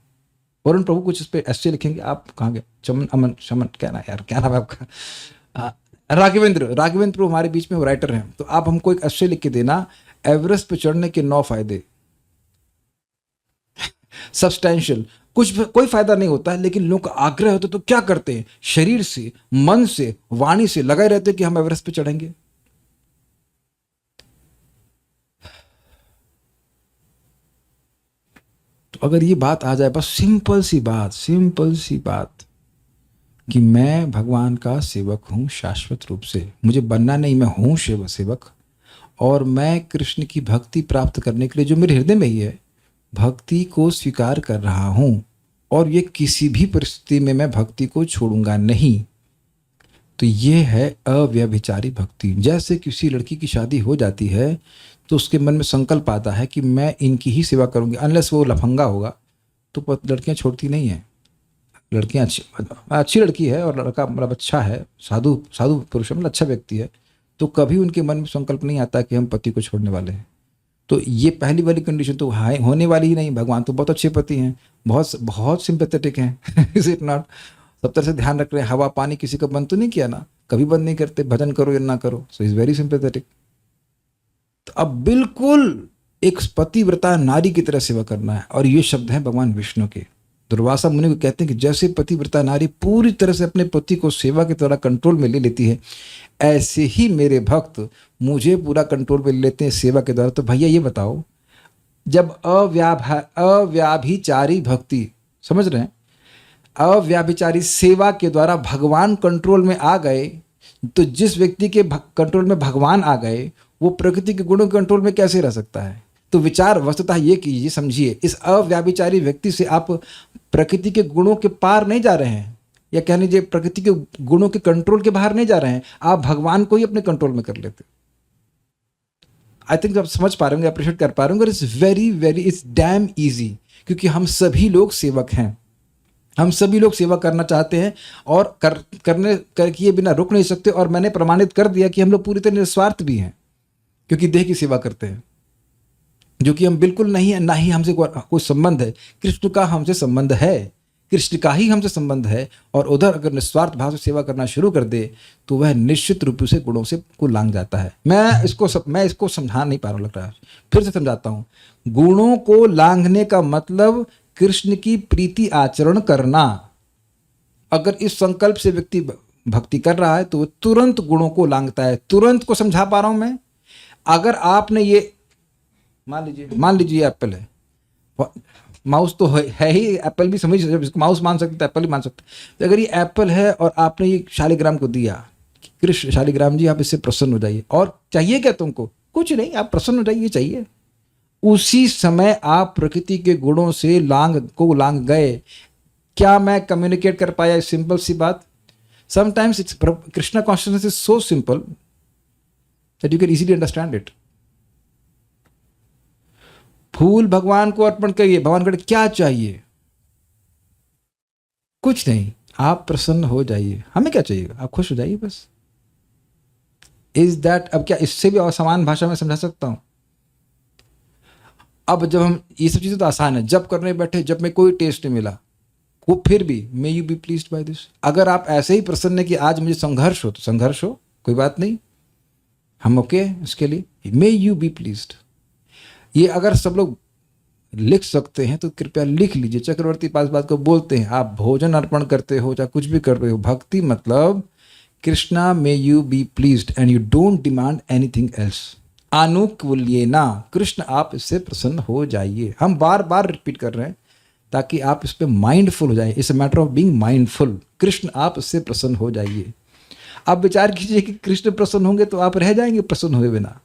वरुण प्रभु कुछ इस पे ऐसे लिखेंगे, आप कहाँ गए? चमन अमन शमन, क्या ना यार, क्या नाम है आपका? राघवेंद्र प्रभु हमारे बीच में वो राइटर हैं। तो आप हमको एक ऐसे लिख के देना, एवरेस्ट पे चढ़ने के 9 फायदे। सब्सटैंशियल, कोई फायदा नहीं होता है, लेकिन लोगों का आग्रह होता तो क्या करते हैं? शरीर से, मन से, वाणी से लगाए रहते कि हम एवरेस्ट पे चढ़ेंगे। तो अगर ये बात आ जाए, बस सिंपल सी बात कि मैं भगवान का सेवक हूं शाश्वत रूप से, मुझे बनना नहीं, मैं हूं सेवक, और मैं कृष्ण की भक्ति प्राप्त करने के लिए जो मेरे हृदय में ही है, भक्ति को स्वीकार कर रहा हूं, और ये किसी भी परिस्थिति में मैं भक्ति को छोड़ूंगा नहीं। तो ये है अव्यभिचारी भक्ति। जैसे किसी लड़की की शादी हो जाती है तो उसके मन में संकल्प आता है कि मैं इनकी ही सेवा करूंगी, अनलेस वो लफंगा होगा तो लड़कियां छोड़ती नहीं हैं। लड़कियां अच्छी लड़की है और लड़का मतलब अच्छा है, साधु पुरुष मतलब अच्छा व्यक्ति है, तो कभी उनके मन में संकल्प नहीं आता कि हम पति को छोड़ने वाले हैं। तो ये पहली वाली कंडीशन तो होने वाली ही नहीं। भगवान तो बहुत अच्छे पति हैं, बहुत सिंपैथेटिक हैं, इज इट नॉट? सब तरह से ध्यान रख रहे हैं। हवा पानी किसी का बंद तो नहीं किया ना, कभी बंद नहीं करते, भजन करो या ना करो, सो इज वेरी सिंपैथेटिक। तो अब बिल्कुल एक पतिव्रता नारी की तरह सेवा करना है। और ये शब्द हैं भगवान विष्णु के। दुर्वासा मुनि को कहते हैं कि जैसे पतिव्रता नारी पूरी तरह से अपने पति को सेवा के द्वारा कंट्रोल में ले लेती है, ऐसे ही मेरे भक्त मुझे पूरा कंट्रोल में ले लेते हैं सेवा के द्वारा। तो भैया ये बताओ, जब अव्याभिचारी भक्ति, समझ रहे हैं, अव्याभिचारी सेवा के द्वारा भगवान कंट्रोल में आ गए, तो जिस व्यक्ति के कंट्रोल में भगवान आ गए वो प्रकृति के गुणों के कंट्रोल में कैसे रह सकता है? तो विचार वस्तुतः ये कीजिए, समझिए, इस अव्याभिचारी व्यक्ति से आप प्रकृति के गुणों के पार नहीं जा रहे हैं, या कह लीजिए प्रकृति के गुणों के कंट्रोल के बाहर नहीं जा रहे हैं, आप भगवान को ही अपने कंट्रोल में कर लेते। आई थिंक आप समझ पा रहे होंगे, अप्रिशिएट कर पा रहे होंगे। इट्स डैम ईजी, क्योंकि हम सभी लोग सेवक हैं, हम सभी लोग सेवा करना चाहते हैं और करने किए बिना रुक नहीं सकते। और मैंने प्रमाणित कर दिया कि हम लोग पूरी तरह निस्वार्थ भी हैं, क्योंकि देह की सेवा करते हैं, जो कि हम बिल्कुल नहीं है, ना ही हमसे कोई संबंध है। कृष्ण का हमसे संबंध है, कृष्ण का ही हमसे संबंध है और उधर अगर निस्वार्थ भाव से सेवा करना शुरू कर दे तो वह निश्चित रूप से गुणों से को लांग जाता है। मैं इसको समझा नहीं पा रहा हूँ, लग रहा है, फिर से समझाता हूँ। गुणों को लांघने का मतलब कृष्ण की प्रीति आचरण करना। अगर इस संकल्प से व्यक्ति भक्ति कर रहा है तो वो तुरंत गुणों को लांघता है। तुरंत को समझा पा रहा हूं मैं। अगर आपने ये मान लीजिए ये एप्पल है, माउस तो है ही, एप्पल भी समझ, जब इसको माउस मान सकते तो एप्पल भी मान सकते। तो अगर ये एप्पल है और आपने ये शालिग्राम को दिया, कृष्ण शालिग्राम जी आप इससे प्रसन्न हो जाइए, और चाहिए क्या तुमको? कुछ नहीं, आप प्रसन्न हो जाइए, चाहिए। उसी समय आप प्रकृति के गुणों से लांग गए। क्या मैं कम्युनिकेट कर पाया? सिंपल सी बात। Sometimes it's Krishna consciousness is so simple that you can easily understand it. फूल भगवान को अर्पण करिए, भगवान को क्या चाहिए? कुछ नहीं, आप प्रसन्न हो जाइए। हमें क्या चाहिए? आप खुश हो जाइए बस। इज दैट, अब क्या इससे भी और समान भाषा में समझा सकता हूं? अब जब हम ये सब चीजें तो आसान है, जब करने बैठे, जब में कोई टेस्ट नहीं मिला, वो फिर भी may you be pleased by this. अगर आप ऐसे ही प्रसन्न है कि आज मुझे संघर्ष हो तो संघर्ष हो, कोई बात नहीं, हम ओके इसके लिए, मे यू बी प्लीज्ड। ये अगर सब लोग लिख सकते हैं तो कृपया लिख लीजिए। चक्रवर्ती पास बात को बोलते हैं, आप भोजन अर्पण करते हो या कुछ भी कर रहे हो, भक्ति मतलब Krishna may you be pleased and you don't demand anything else. आनुकूल्येन, कृष्ण आप इससे प्रसन्न हो जाइए। हम बार बार रिपीट कर रहे हैं ताकि आप इस पे माइंडफुल हो जाए। It's a matter of being mindful. Krishna आप इससे प्रसन्न हो जाइए। आप विचार कीजिए कि कृष्ण प्रसन्न होंगे तो आप रह जाएंगे प्रसन्न हुए बिना।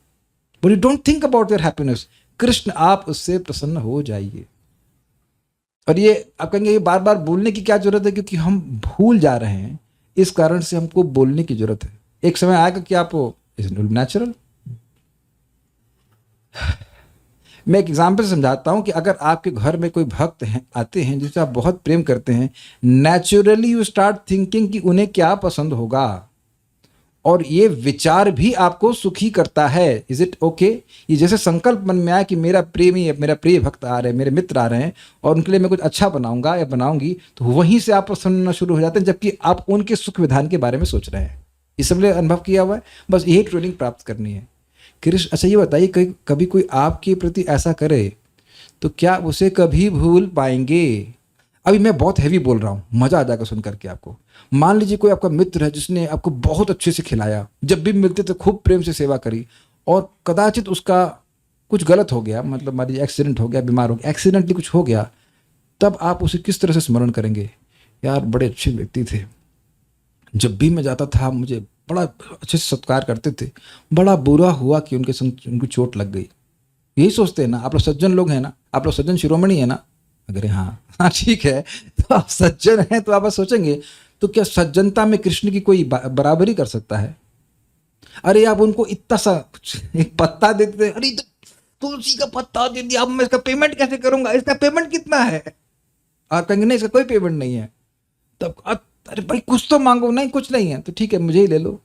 But you don't think about your happiness. Krishna आप उससे प्रसन्न हो जाइए। और ये आप कहेंगे ये बार बार बोलने की क्या जरूरत है? क्योंकि हम भूल जा रहे हैं, इस कारण से हमको बोलने की जरूरत है। एक समय आएगा कि आप नेचुरल। मैं एक एग्जाम्पल समझाता हूं कि अगर आपके घर में कोई भक्त हैं, आते हैं जिसे आप बहुत प्रेम करते हैं, नेचुरली यू स्टार्ट थिंकिंग कि उन्हें क्या पसंद होगा, और ये विचार भी आपको सुखी करता है। Is it okay? ये जैसे संकल्प मन में आया कि मेरा प्रिय भक्त आ रहे हैं, मेरे मित्र आ रहे हैं और उनके लिए मैं कुछ अच्छा बनाऊंगा या बनाऊंगी, तो वहीं से आप प्रसन्न होना शुरू हो जाते हैं, जबकि आप उनके सुख विधान के बारे में सोच रहे हैं। ये सब अनुभव किया हुआ है, बस यही ट्रेनिंग प्राप्त करनी है। कृष्ण, अच्छा ये बताइए, कभी कोई आपके प्रति ऐसा करे तो क्या उसे कभी भूल पाएंगे? अभी मैं बहुत हैवी बोल रहा हूँ, मजा आ जाएगा सुन करके आपको। मान लीजिए कोई आपका मित्र है जिसने आपको बहुत अच्छे से खिलाया, जब भी मिलते थे खूब प्रेम से सेवा करी, और कदाचित उसका कुछ गलत हो गया, मतलब मान लीजिए एक्सीडेंट हो गया, बीमार हो गया, एक्सीडेंटली कुछ हो गया, तब आप उसे किस तरह से स्मरण करेंगे? यार बड़े अच्छे व्यक्ति थे, जब भी मैं जाता था मुझे बड़ा अच्छे से सत्कार करते थे, बड़ा बुरा हुआ कि उनकी चोट लग गई। यही सोचते हैं ना आप लोग? सज्जन लोग हैं ना आप लोग? सज्जन शिरोमणि है ना? अगर हाँ ठीक है, तो आप सज्जन हैं तो आप बस सोचेंगे, तो क्या सज्जनता में कृष्ण की कोई बराबरी कर सकता है? अरे आप उनको इतना सा एक पत्ता देते हैं, अरे तुलसी का पत्ता दे दिया, अब मैं इसका पेमेंट कैसे करूंगा? इसका पेमेंट कितना है? आप कहेंगे नहीं इसका कोई पेमेंट नहीं है। तब अरे भाई कुछ तो मांगो। नहीं कुछ नहीं है तो ठीक है मुझे ही ले लो।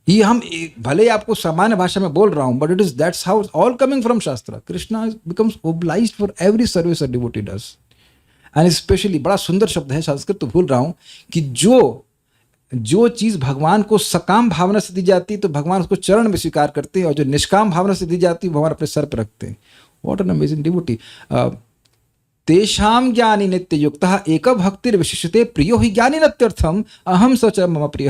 ये हम भले ही आपको सामान्य भाषा में बोल रहा हूं, but it is that's how all coming from shastra. Krishna becomes obliged for every service a devotee does, and especially बड़ा सुंदर शब्द है संस्कृत तो भूल रहा हूं, कि जो चीज भगवान को सकाम भावना से दी जाती तो भगवान उसको चरण में स्वीकार करते हैं, और जो निष्काम भावना से दी जाती भगवान अपने सर पर रखते हैं। What an amazing devotee. तेषाम ज्ञानी नित्य युक्तः एक भक्तिर विशिष्यते प्रियो ही ज्ञानी नत्यर्थम अहम सच मम प्रिय।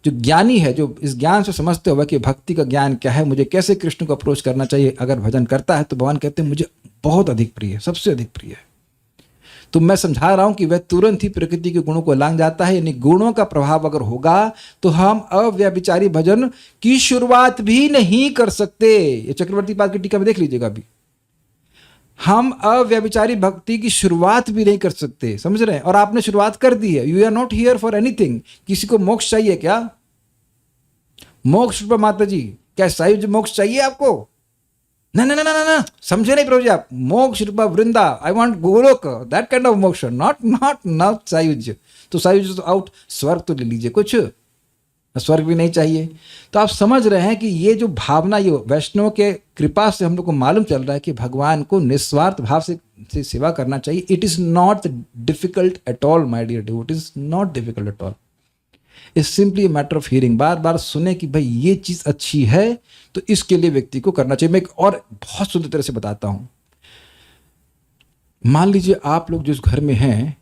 जो ज्ञानी है, जो इस ज्ञान से समझते हुए कि भक्ति का ज्ञान क्या है, मुझे कैसे कृष्ण को अप्रोच करना चाहिए, अगर भजन करता है तो भगवान कहते हैं मुझे बहुत अधिक प्रिय है, सबसे अधिक प्रिय है। तो मैं समझा रहा हूं कि वह तुरंत ही प्रकृति के गुणों को लांग जाता है। यानी गुणों का प्रभाव अगर होगा तो हम अव्यभिचारी भजन की शुरुआत भी नहीं कर सकते। ये चक्रवर्ती पाद की टीका में देख लीजिएगा। अभी हम अव्यभिचारी भक्ति की शुरुआत भी नहीं कर सकते, समझ रहे हैं? और आपने शुरुआत कर दी है। You are not here for anything. किसी को मोक्ष चाहिए क्या? मोक्ष रूपा माता जी, क्या सायुज मोक्ष चाहिए आपको? ना ना ना ना ना, समझे नहीं प्रभु जी आप। मोक्ष रूपा वृंदा, I want Golok, that kind of moksha, not sayuj. तो सायुज तो आउट, स्वर्ग तो ले लीजिए कुछ। स्वर्ग भी नहीं चाहिए। तो आप समझ रहे हैं कि ये जो भावना, ये वैष्णव के कृपा से हम लोग को मालूम चल रहा है कि भगवान को निस्वार्थ भाव से सेवा करना चाहिए। It is not difficult at all my dear devotees, it is not difficult at all. It's simply a matter of hearing. बार बार सुने कि भाई ये चीज़ अच्छी है तो इसके लिए व्यक्ति को करना चाहिए। मैं एक और बहुत सुंदर तरह से बताता हूँ। मान लीजिए आप लोग जिस घर में हैं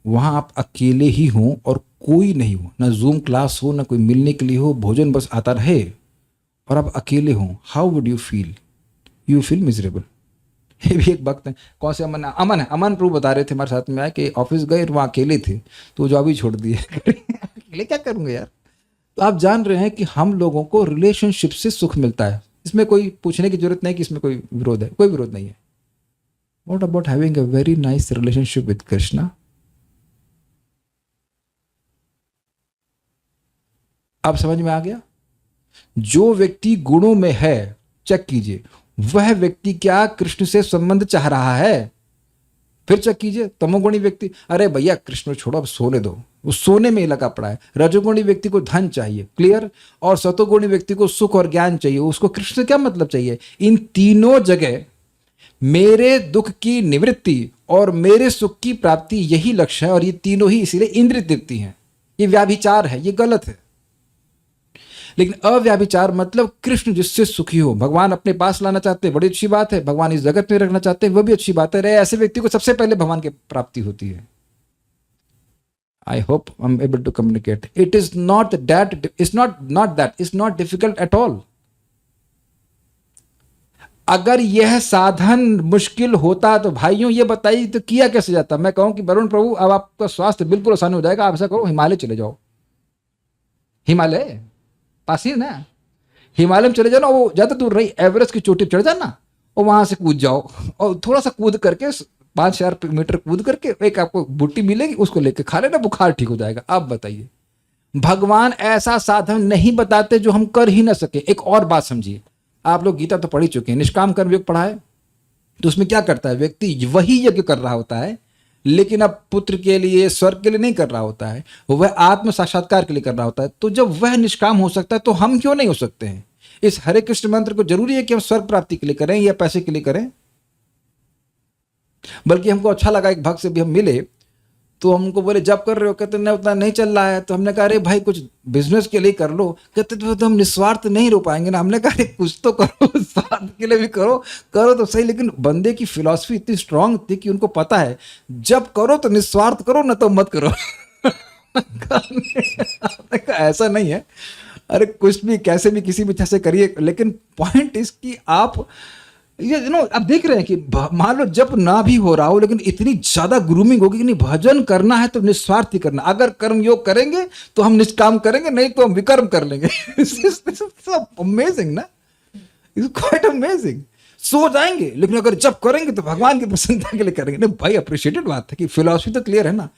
वहाँ आप अकेले ही हों और कोई नहीं हो, ना जूम क्लास हो, ना कोई मिलने के लिए हो, भोजन बस आता रहे और आप अकेले हों, how would you feel? You feel miserable. ये भी एक वक्त है, कौन से अमन प्रभु बता रहे थे हमारे साथ में आए कि ऑफिस गए वहाँ अकेले थे तो जॉब ही छोड़ दिए। अकेले क्या करूँगा यार। तो आप जान रहे हैं कि हम लोगों को रिलेशनशिप से सुख मिलता है। इसमें कोई पूछने की जरूरत नहीं कि इसमें कोई विरोध है, कोई विरोध नहीं है। What about having a very nice relationship with Krishna? अब समझ में आ गया? जो व्यक्ति गुणों में है, चेक कीजिए वह व्यक्ति क्या कृष्ण से संबंध चाह रहा है। फिर चेक कीजिए तमोगुणी व्यक्ति, अरे भैया कृष्ण छोड़ो अब सोने दो, वो सोने में ही लगा पड़ा है। रजोगुणी व्यक्ति को धन चाहिए, क्लियर, और सतोगुणी व्यक्ति को सुख और ज्ञान चाहिए। उसको कृष्ण से क्या मतलब चाहिए? इन तीनों जगह मेरे दुख की निवृत्ति और मेरे सुख की प्राप्ति यही लक्ष्य है, और ये तीनों ही इसीलिए इंद्रिय तृप्ति हैं। ये व्याभिचार है, ये गलत है। लेकिन अव्याभिचार मतलब कृष्ण जिससे सुखी हो, भगवान अपने पास लाना चाहते हैं, बड़ी अच्छी बात है। भगवान इस जगत में रखना चाहते हैं, वह भी अच्छी बात है। ऐसे व्यक्ति को सबसे पहले भगवान की प्राप्ति होती है। I hope I am able to communicate. It is not that, it's not that, it's not difficult at all. अगर यह साधन मुश्किल होता तो भाइयों ये बताइए तो किया कैसे जाता? मैं कहूं कि वरुण प्रभु अब आपका स्वास्थ्य बिल्कुल आसान हो जाएगा, आप ऐसा करो हिमालय चले जाओ। हिमालय पास ही ना, हिमालय में चले जाओ ना, वो ज़्यादा दूर रही, एवरेस्ट की चोटी चढ़ जाना और वहां से कूद जाओ, और थोड़ा सा कूद करके 5,000 मीटर कूद करके एक आपको बूटी मिलेगी, उसको लेके खा लेना, बुखार ठीक हो जाएगा। आप बताइए, भगवान ऐसा साधन नहीं बताते जो हम कर ही ना सके। एक और बात समझिए, आप लोग गीता तो पढ़ ही चुके हैं, निष्काम कर्म योग पढ़ा है, तो उसमें क्या करता है व्यक्ति? वही यज्ञ कर रहा होता है, लेकिन अब पुत्र के लिए, स्वर्ग के लिए नहीं कर रहा होता है, वह आत्म साक्षात्कार के लिए कर रहा होता है। तो जब वह निष्काम हो सकता है तो हम क्यों नहीं हो सकते हैं? इस हरे कृष्ण मंत्र को जरूरी है कि हम स्वर्ग प्राप्ति के लिए करें या पैसे के लिए करें? बल्कि हमको अच्छा लगा, एक भक्त से भी हम मिले तो हमको बोले जब कर रहे हो? कहते नहीं उतना नहीं चल रहा है। तो हमने कहा अरे भाई कुछ बिजनेस के लिए कर लो। कहते तो हम निस्वार्थ नहीं रो पाएंगे ना। हमने कहा अरे कुछ तो करो, स्वार्थ के लिए भी करो, करो तो सही। लेकिन बंदे की फिलॉसफी इतनी स्ट्रांग थी कि उनको पता है जब करो तो निस्वार्थ करो, ना तो मत करो। ऐसा नहीं है, अरे कुछ भी कैसे भी किसी भी तरह से करिए, लेकिन पॉइंट इसकी आप ये आप देख रहे हैं कि मान लो जब ना भी हो रहा हो लेकिन इतनी ज्यादा ग्रूमिंग होगी कि नहीं, भजन करना है तो निस्वार्थ ही करना। अगर कर्म योग करेंगे तो हम निष्काम करेंगे, नहीं तो हम विकर्म कर लेंगे। अमेजिंग ना, इट्स क्वाइट अमेजिंग। सो जाएंगे लेकिन अगर जब करेंगे तो भगवान की प्रसन्नता के लिए करेंगे। नहीं भाई, अप्रिशिएटेड बात है कि फिलॉसफी तो क्लियर है ना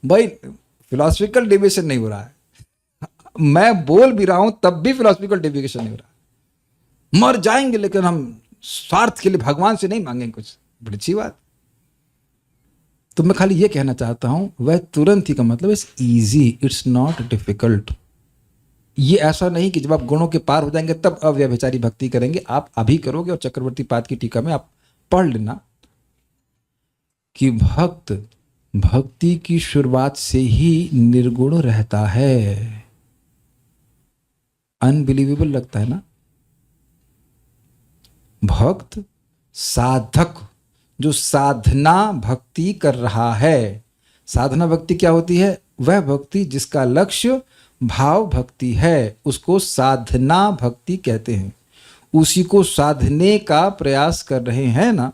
भाई, फिलोसफिकल डेविएशन नहीं हो रहा है। मैं बोल भी रहा हूं तब भी फिलोसफिकल डेविएशन नहीं हो रहा। मर जाएंगे लेकिन हम स्वार्थ के लिए भगवान से नहीं मांगेंगे कुछ, बड़ी अच्छी बात। तो मैं खाली ये कहना चाहता हूं, वह तुरंत ही का मतलब it's easy, it's not difficult. ये ऐसा नहीं कि जब आप गुणों के पार हो जाएंगे तब अव्यभिचारी भक्ति करेंगे। आप अभी करोगे, और चक्रवर्ती पाद की टीका में आप पढ़ लेना कि भक्त भक्ति की शुरुआत से ही निर्गुण रहता है। अनबिलीवेबल लगता है ना? भक्त साधक जो साधना भक्ति कर रहा है, साधना भक्ति क्या होती है? वह भक्ति जिसका लक्ष्य भाव भक्ति है, उसको साधना भक्ति कहते हैं। उसी को साधने का प्रयास कर रहे हैं ना,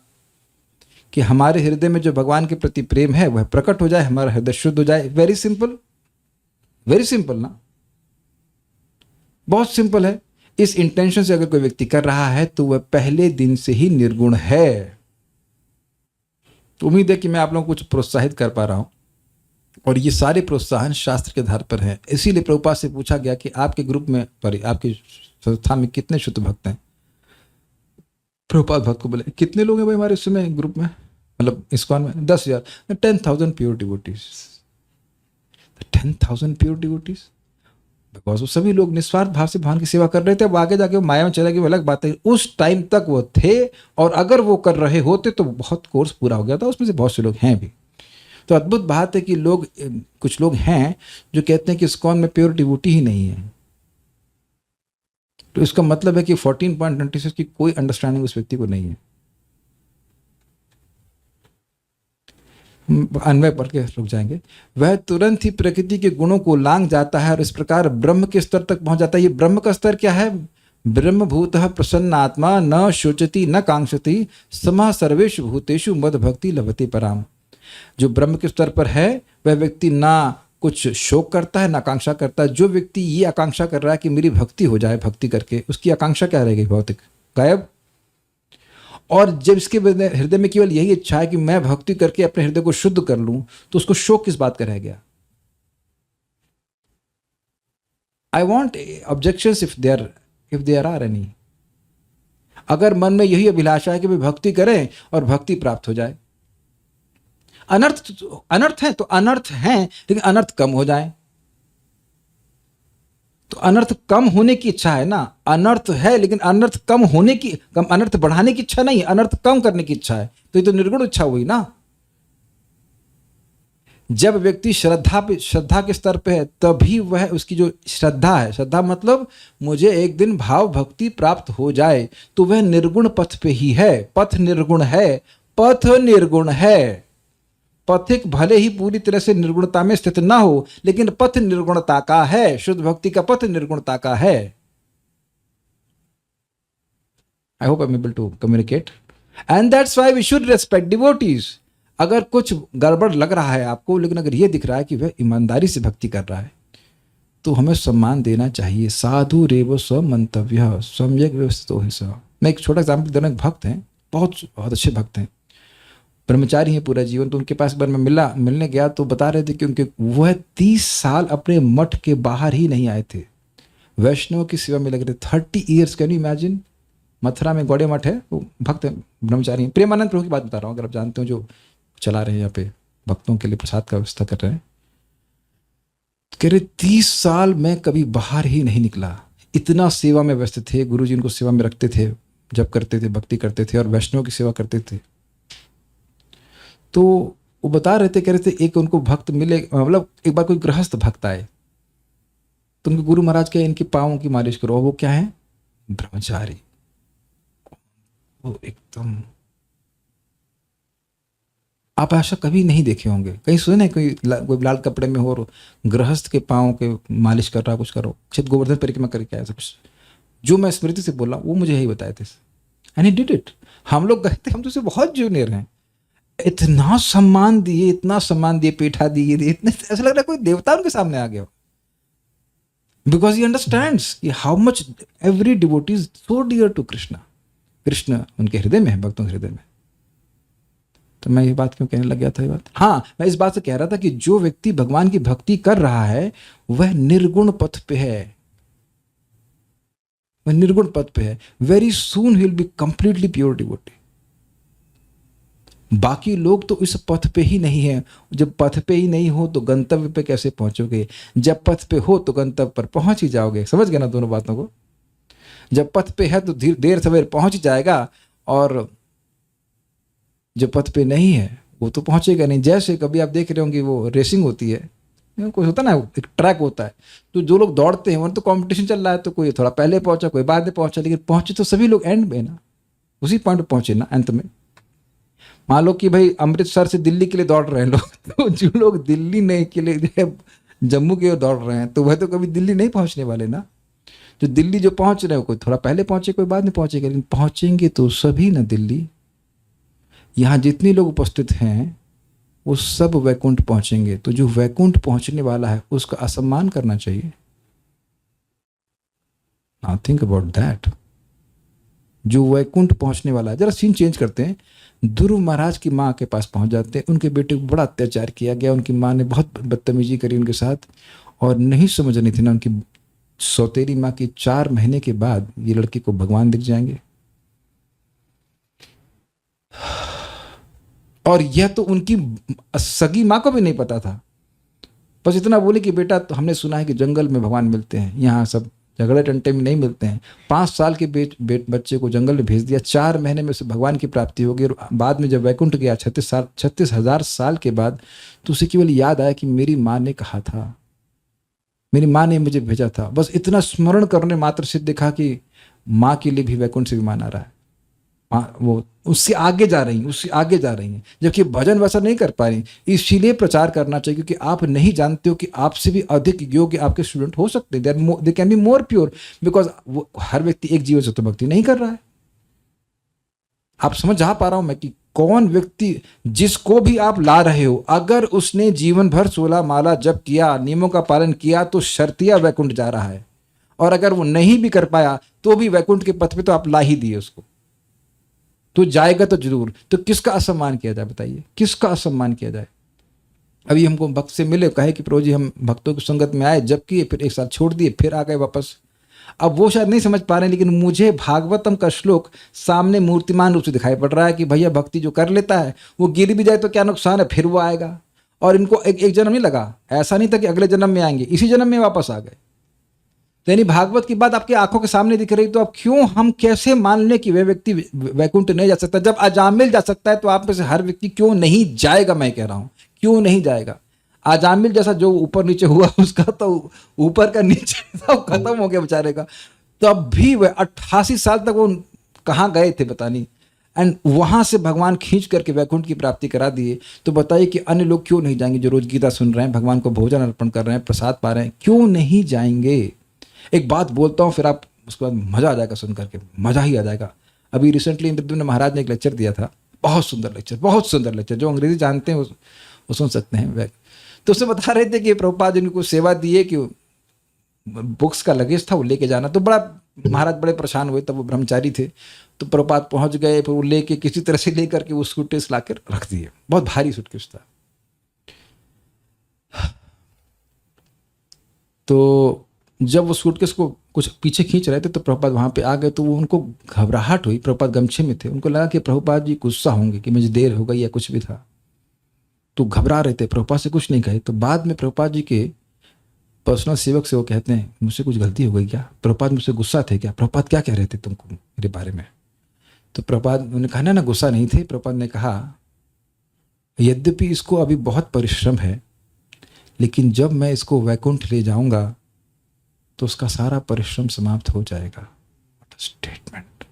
कि हमारे हृदय में जो भगवान के प्रति प्रेम है वह प्रकट हो जाए, हमारा हृदय शुद्ध हो जाए। वेरी सिंपल, वेरी सिंपल ना, बहुत सिंपल है। इस इंटेंशन से अगर कोई व्यक्ति कर रहा है तो वह पहले दिन से ही निर्गुण है। तो उम्मीद है कि मैं आप लोगों को कुछ प्रोत्साहित कर पा रहा हूं, और ये सारे प्रोत्साहन शास्त्र के आधार पर हैं। इसीलिए प्रभुपाद से पूछा गया कि आपके ग्रुप में आपकी संस्था में कितने शुद्ध भक्त हैं? प्रभुपाद भक्त को बोले कितने लोग हैं भाई हमारे उसमें ग्रुप में, मतलब इस्कॉन में? 10,000। 10,000 pure devotees, 10,000 pure devotees. Because वो सभी लोग निस्वार्थ भाव से भगवान की सेवा कर रहे थे। अब आगे जाके वो माया में चला गया, वो अलग बात है। उस टाइम तक वो थे, और अगर वो कर रहे होते तो बहुत कोर्स पूरा हो गया था। उसमें से बहुत से लोग हैं भी। तो अद्भुत बात है कि लोग, कुछ लोग हैं जो कहते हैं कि इस्कॉन में प्योर डिवोटी ही नहीं है। तो इसका मतलब है कि 14.26 की कोई अंडरस्टैंडिंग उस व्यक्ति को नहीं है। अन्वय पढ़ के रुक जाएंगे। वह तुरंत ही प्रकृति के गुणों को लांघ जाता है और इस प्रकार ब्रह्म के स्तर तक पहुंच जाता है। ये ब्रह्म का स्तर क्या है? ब्रह्म भूतः प्रसन्न आत्मा न शोचति न कांक्षति समः सर्वेषु भूतेषु मद भक्ति लभते पराम। जो ब्रह्म के स्तर पर है वह व्यक्ति ना कुछ शोक करता है ना आकांक्षा करता है। जो व्यक्ति ये आकांक्षा कर रहा है कि मेरी भक्ति हो जाए, भक्ति करके उसकी आकांक्षा क्या रहेगी? भौतिक, गायब। और जब इसके हृदय में केवल यही इच्छा है कि मैं भक्ति करके अपने हृदय को शुद्ध कर लूं, तो उसको शोक किस बात का रह गया? I want objections if there are any. अगर मन में यही अभिलाषा है कि वे भक्ति करें और भक्ति प्राप्त हो जाए, अनर्थ है तो अनर्थ है, लेकिन अनर्थ कम हो जाए। तो अनर्थ कम होने की इच्छा है ना। अनर्थ है लेकिन अनर्थ कम होने की, अनर्थ बढ़ाने की इच्छा नहीं, अनर्थ कम करने की इच्छा है। तो ये तो निर्गुण इच्छा हुई ना। जब व्यक्ति श्रद्धा के स्तर पे है, तभी वह, उसकी जो श्रद्धा है, श्रद्धा मतलब मुझे एक दिन भाव भक्ति प्राप्त हो जाए, तो वह निर्गुण पथ पे ही है। पथ निर्गुण है, पथ निर्गुण है। पथिक भले ही पूरी तरह से निर्गुणता में स्थित ना हो, लेकिन पथ निर्गुणता का है। शुद्ध भक्ति का पथ निर्गुणता का है। I hope I am able to communicate, and that's why we should respect devotees. अगर कुछ गड़बड़ लग रहा है आपको, लेकिन अगर यह दिख रहा है कि वह ईमानदारी से भक्ति कर रहा है, तो हमें सम्मान देना चाहिए। साधु रेव स मंतव्य सम्यक व्यवस्थित हो। मैं एक छोटा एग्जाम्पल दे रहा हूं। भक्त हैं, बहुत बहुत अच्छे भक्त हैं, ब्रह्मचारी हैं पूरा जीवन। तो उनके पास एक बार मैं मिलने गया, तो बता रहे थे कि उनके वह 30 साल अपने मठ के बाहर ही नहीं आए थे, वैष्णव की सेवा में लग रहे। 30 years, can you imagine. Mathura में गौड़े मठ है, वो भक्त हैं, ब्रह्मचारी हैं। प्रेमानंद प्रभु की बात बता रहा हूँ, अगर आप जानते हो, जो चला रहे हैं यहाँ पे, भक्तों के लिए प्रसाद का व्यवस्था कर रहे हैं। कह रहे 30 साल में कभी बाहर ही नहीं निकला, इतना सेवा में व्यस्त थे। गुरु जी उनको सेवा में रखते थे, जब करते थे, भक्ति करते थे और वैष्णव की सेवा करते थे। तो वो बता रहे थे, कह रहे थे एक उनको भक्त मिले, मतलब एक बार कोई गृहस्थ भक्त आए, तो उनके गुरु महाराज के इनके पाँवों की मालिश करो। वो क्या है? ब्रह्मचारी। वो एकदम, आप ऐसा कभी नहीं देखे होंगे। कहीं सुने कोई लाल कपड़े में हो और गृहस्थ के पाँव के मालिश कर रहा, कुछ करो, क्षित गोवर्धन परिक्रमा करके आया। सब जो मैं स्मृति से बोला वो मुझे यही बताए थे, एंड ही डिड इट। हम लोग गए थे, हम तो उससे बहुत जूनियर हैं। इतना सम्मान दिए, इतना सम्मान दिए, पेठा दिए, इतने, ऐसा लग रहा है कोई देवता उनके सामने आ गया। Because he understands how much every devotee is so dear to Krishna. Krishna उनके हृदय में है, भक्तों के हृदय में। तो मैं ये बात क्यों कहने लग गया था? ये बात, हाँ, मैं इस बात से कह रहा था कि जो व्यक्ति भगवान की भक्ति कर रहा है, वह निर्गुण पथ पे है, वह निर्गुण पथ पे है। Very soon he will be completely pure devotee. बाकी लोग तो इस पथ पे ही नहीं है। जब पथ पे ही नहीं हो तो गंतव्य पे कैसे पहुंचोगे? जब पथ पे हो तो गंतव्य पर पहुंच ही जाओगे। समझ गए ना दोनों बातों को? जब पथ पे है तो देर सवेर पहुंच जाएगा, और जो पथ पे नहीं है वो तो पहुंचेगा नहीं। जैसे कभी आप देख रहे होंगे वो रेसिंग होती है, कोई होता ना, एक ट्रैक होता है, तो जो लोग दौड़ते हैं, वो तो कंपटीशन चल रहा है, तो कोई थोड़ा पहले पहुंचा, कोई बाद में पहुंचा, लेकिन पहुंचे तो सभी लोग एंड में ना, उसी पॉइंट पे पहुंचे ना अंत में। मान लो कि भाई अमृतसर से दिल्ली के लिए दौड़ रहे हैं लोग, तो जो लोग दिल्ली नहीं के लिए जम्मू की ओर दौड़ रहे हैं, तो वह तो कभी दिल्ली नहीं पहुंचने वाले ना। जो दिल्ली जो पहुंच रहे हो, कोई थोड़ा पहले पहुंचे, कोई बाद में पहुंचेगा, लेकिन पहुंचेंगे तो सभी ना दिल्ली। यहाँ जितने लोग उपस्थित हैं वो सब वैकुंठ पहुंचेंगे। तो जो वैकुंठ पहुंचने वाला है उसका असम्मान करना चाहिए। Now think about that. जो वैकुंठ पहुंचने वाला है, जरा सीन चेंज करते हैं। ध्रुव महाराज की माँ के पास पहुंच जाते हैं। उनके बेटे को बड़ा अत्याचार किया गया, उनकी माँ ने बहुत बदतमीजी करी उनके साथ, और नहीं समझ रही थी ना उनकी सौतेली माँ की। 4 महीने के बाद ये लड़की को भगवान दिख जाएंगे, और यह तो उनकी सगी माँ को भी नहीं पता था। बस इतना बोले कि बेटा तो हमने सुना है कि जंगल में भगवान मिलते हैं, यहाँ सब झगड़े टंटे में नहीं मिलते हैं। 5 साल के बच्चे को जंगल में भेज दिया, 4 महीने में उसे भगवान की प्राप्ति हो गई। और बाद में जब वैकुंठ गया 36,000 साल के बाद, तो उसे केवल याद आया कि मेरी माँ ने कहा था, मेरी माँ ने मुझे भेजा था। बस इतना स्मरण करने मात्र से देखा कि माँ के लिए भी वैकुंठ से विमान आ रहा है। वो उससे आगे जा रही हैं, उससे आगे जा रही हैं, जबकि भजन वैसा नहीं कर पा रही। इसीलिए प्रचार करना चाहिए, क्योंकि आप नहीं जानते हो कि आपसे भी अधिक योग्य आपके स्टूडेंट हो सकते हैं। They can be more pure, because हर व्यक्ति एक जीवन से तो भक्ति नहीं कर रहा है। आप समझ जा पा रहा हूं मैं कि कौन व्यक्ति, जिसको भी आप ला रहे हो, अगर उसने जीवन भर 16 माला जप किया, नियमों का पालन किया, तो शर्तिया वैकुंठ जा रहा है। और अगर वो नहीं भी कर पाया तो भी वैकुंठ के पथ पे तो आप ला ही दिए उसको, तो जाएगा तो जरूर। तो किसका असम्मान किया जाए, बताइए, किसका असम्मान किया जाए। अभी हमको भक्त से मिले, कहे कि प्रभु जी हम भक्तों की संगत में आए, जब किए, फिर एक साल छोड़ दिए, फिर आ गए वापस। अब वो शायद नहीं समझ पा रहे हैं, लेकिन मुझे भागवतम का श्लोक सामने मूर्तिमान रूप से दिखाई पड़ रहा है कि भैया भक्ति जो कर लेता है वो गिर भी जाए तो क्या नुकसान है, फिर वो आएगा। और इनको एक जन्म नहीं लगा, ऐसा नहीं था कि अगले जन्म में आएंगे, इसी जन्म में वापस आ गए। यानी भागवत की बात आपकी आंखों के सामने दिख रही, तो अब क्यों हम कैसे मान लें कि वह व्यक्ति वैकुंठ नहीं जा सकता। जब अजामिल जा सकता है तो आप में से हर व्यक्ति क्यों नहीं जाएगा, मैं कह रहा हूं, क्यों नहीं जाएगा। अजामिल जैसा जो ऊपर नीचे हुआ, उसका तो ऊपर का नीचे था, खत्म हो गया बेचारे का। तब भी वह 88 साल तक वो कहाँ गए थे पता नहीं, एंड वहां से भगवान खींच करके वैकुंठ की प्राप्ति करा दिए। तो बताइए कि अन्य लोग क्यों नहीं जाएंगे, जो रोज गीता सुन रहे हैं, भगवान को भोजन अर्पण कर रहे हैं, प्रसाद पा रहे हैं, क्यों नहीं जाएंगे। एक बात बोलता हूँ, फिर आप उसके बाद मजा आ जाएगा सुन करके, मजा ही आ जाएगा। अभी रिसेंटली इंद्रद्युम्न महाराज ने एक लेक्चर दिया था, बहुत सुंदर लेक्चर, बहुत सुंदर लेक्चर। जो अंग्रेजी जानते हैं वो सुन सकते हैं। तो उससे बता रहे थे कि प्रभुपाद जी को सेवा दी है कि बुक्स का लगेज था वो लेके जाना, तो बड़ा महाराज बड़े परेशान हुए। तब वो ब्रह्मचारी थे, तो प्रभुपाद पहुंच गए, फिर वो लेके किसी तरह से लेकर के वो सूटकेस ला कर रख दिए। बहुत भारी सूटकेस था। तो जब वो सूटकेस को कुछ पीछे खींच रहे थे तो प्रभुपाद वहां पे आ गए, तो वो उनको घबराहट हुई। प्रभुपाद गमछे में थे, उनको लगा कि प्रभुपाद जी गुस्सा होंगे कि मुझे देर हो गई या कुछ भी था, तो घबरा रहे थे। प्रभुपाद से कुछ नहीं कहे। तो बाद में प्रभुपाद जी के पर्सनल सेवक से वो कहते हैं, मुझसे कुछ गलती हो गई क्या, प्रभुपाद मुझसे गुस्सा थे क्या, प्रभुपाद क्या कह रहे थे तुमको मेरे बारे में। तो प्रभुपाद उन्होंने कहा ना गुस्सा नहीं थे। प्रभुपाद ने कहा, यद्यपि इसको अभी बहुत परिश्रम है, लेकिन जब मैं इसको वैकुंठ ले जाऊंगा तो उसका सारा परिश्रम समाप्त हो जाएगा। स्टेटमेंट।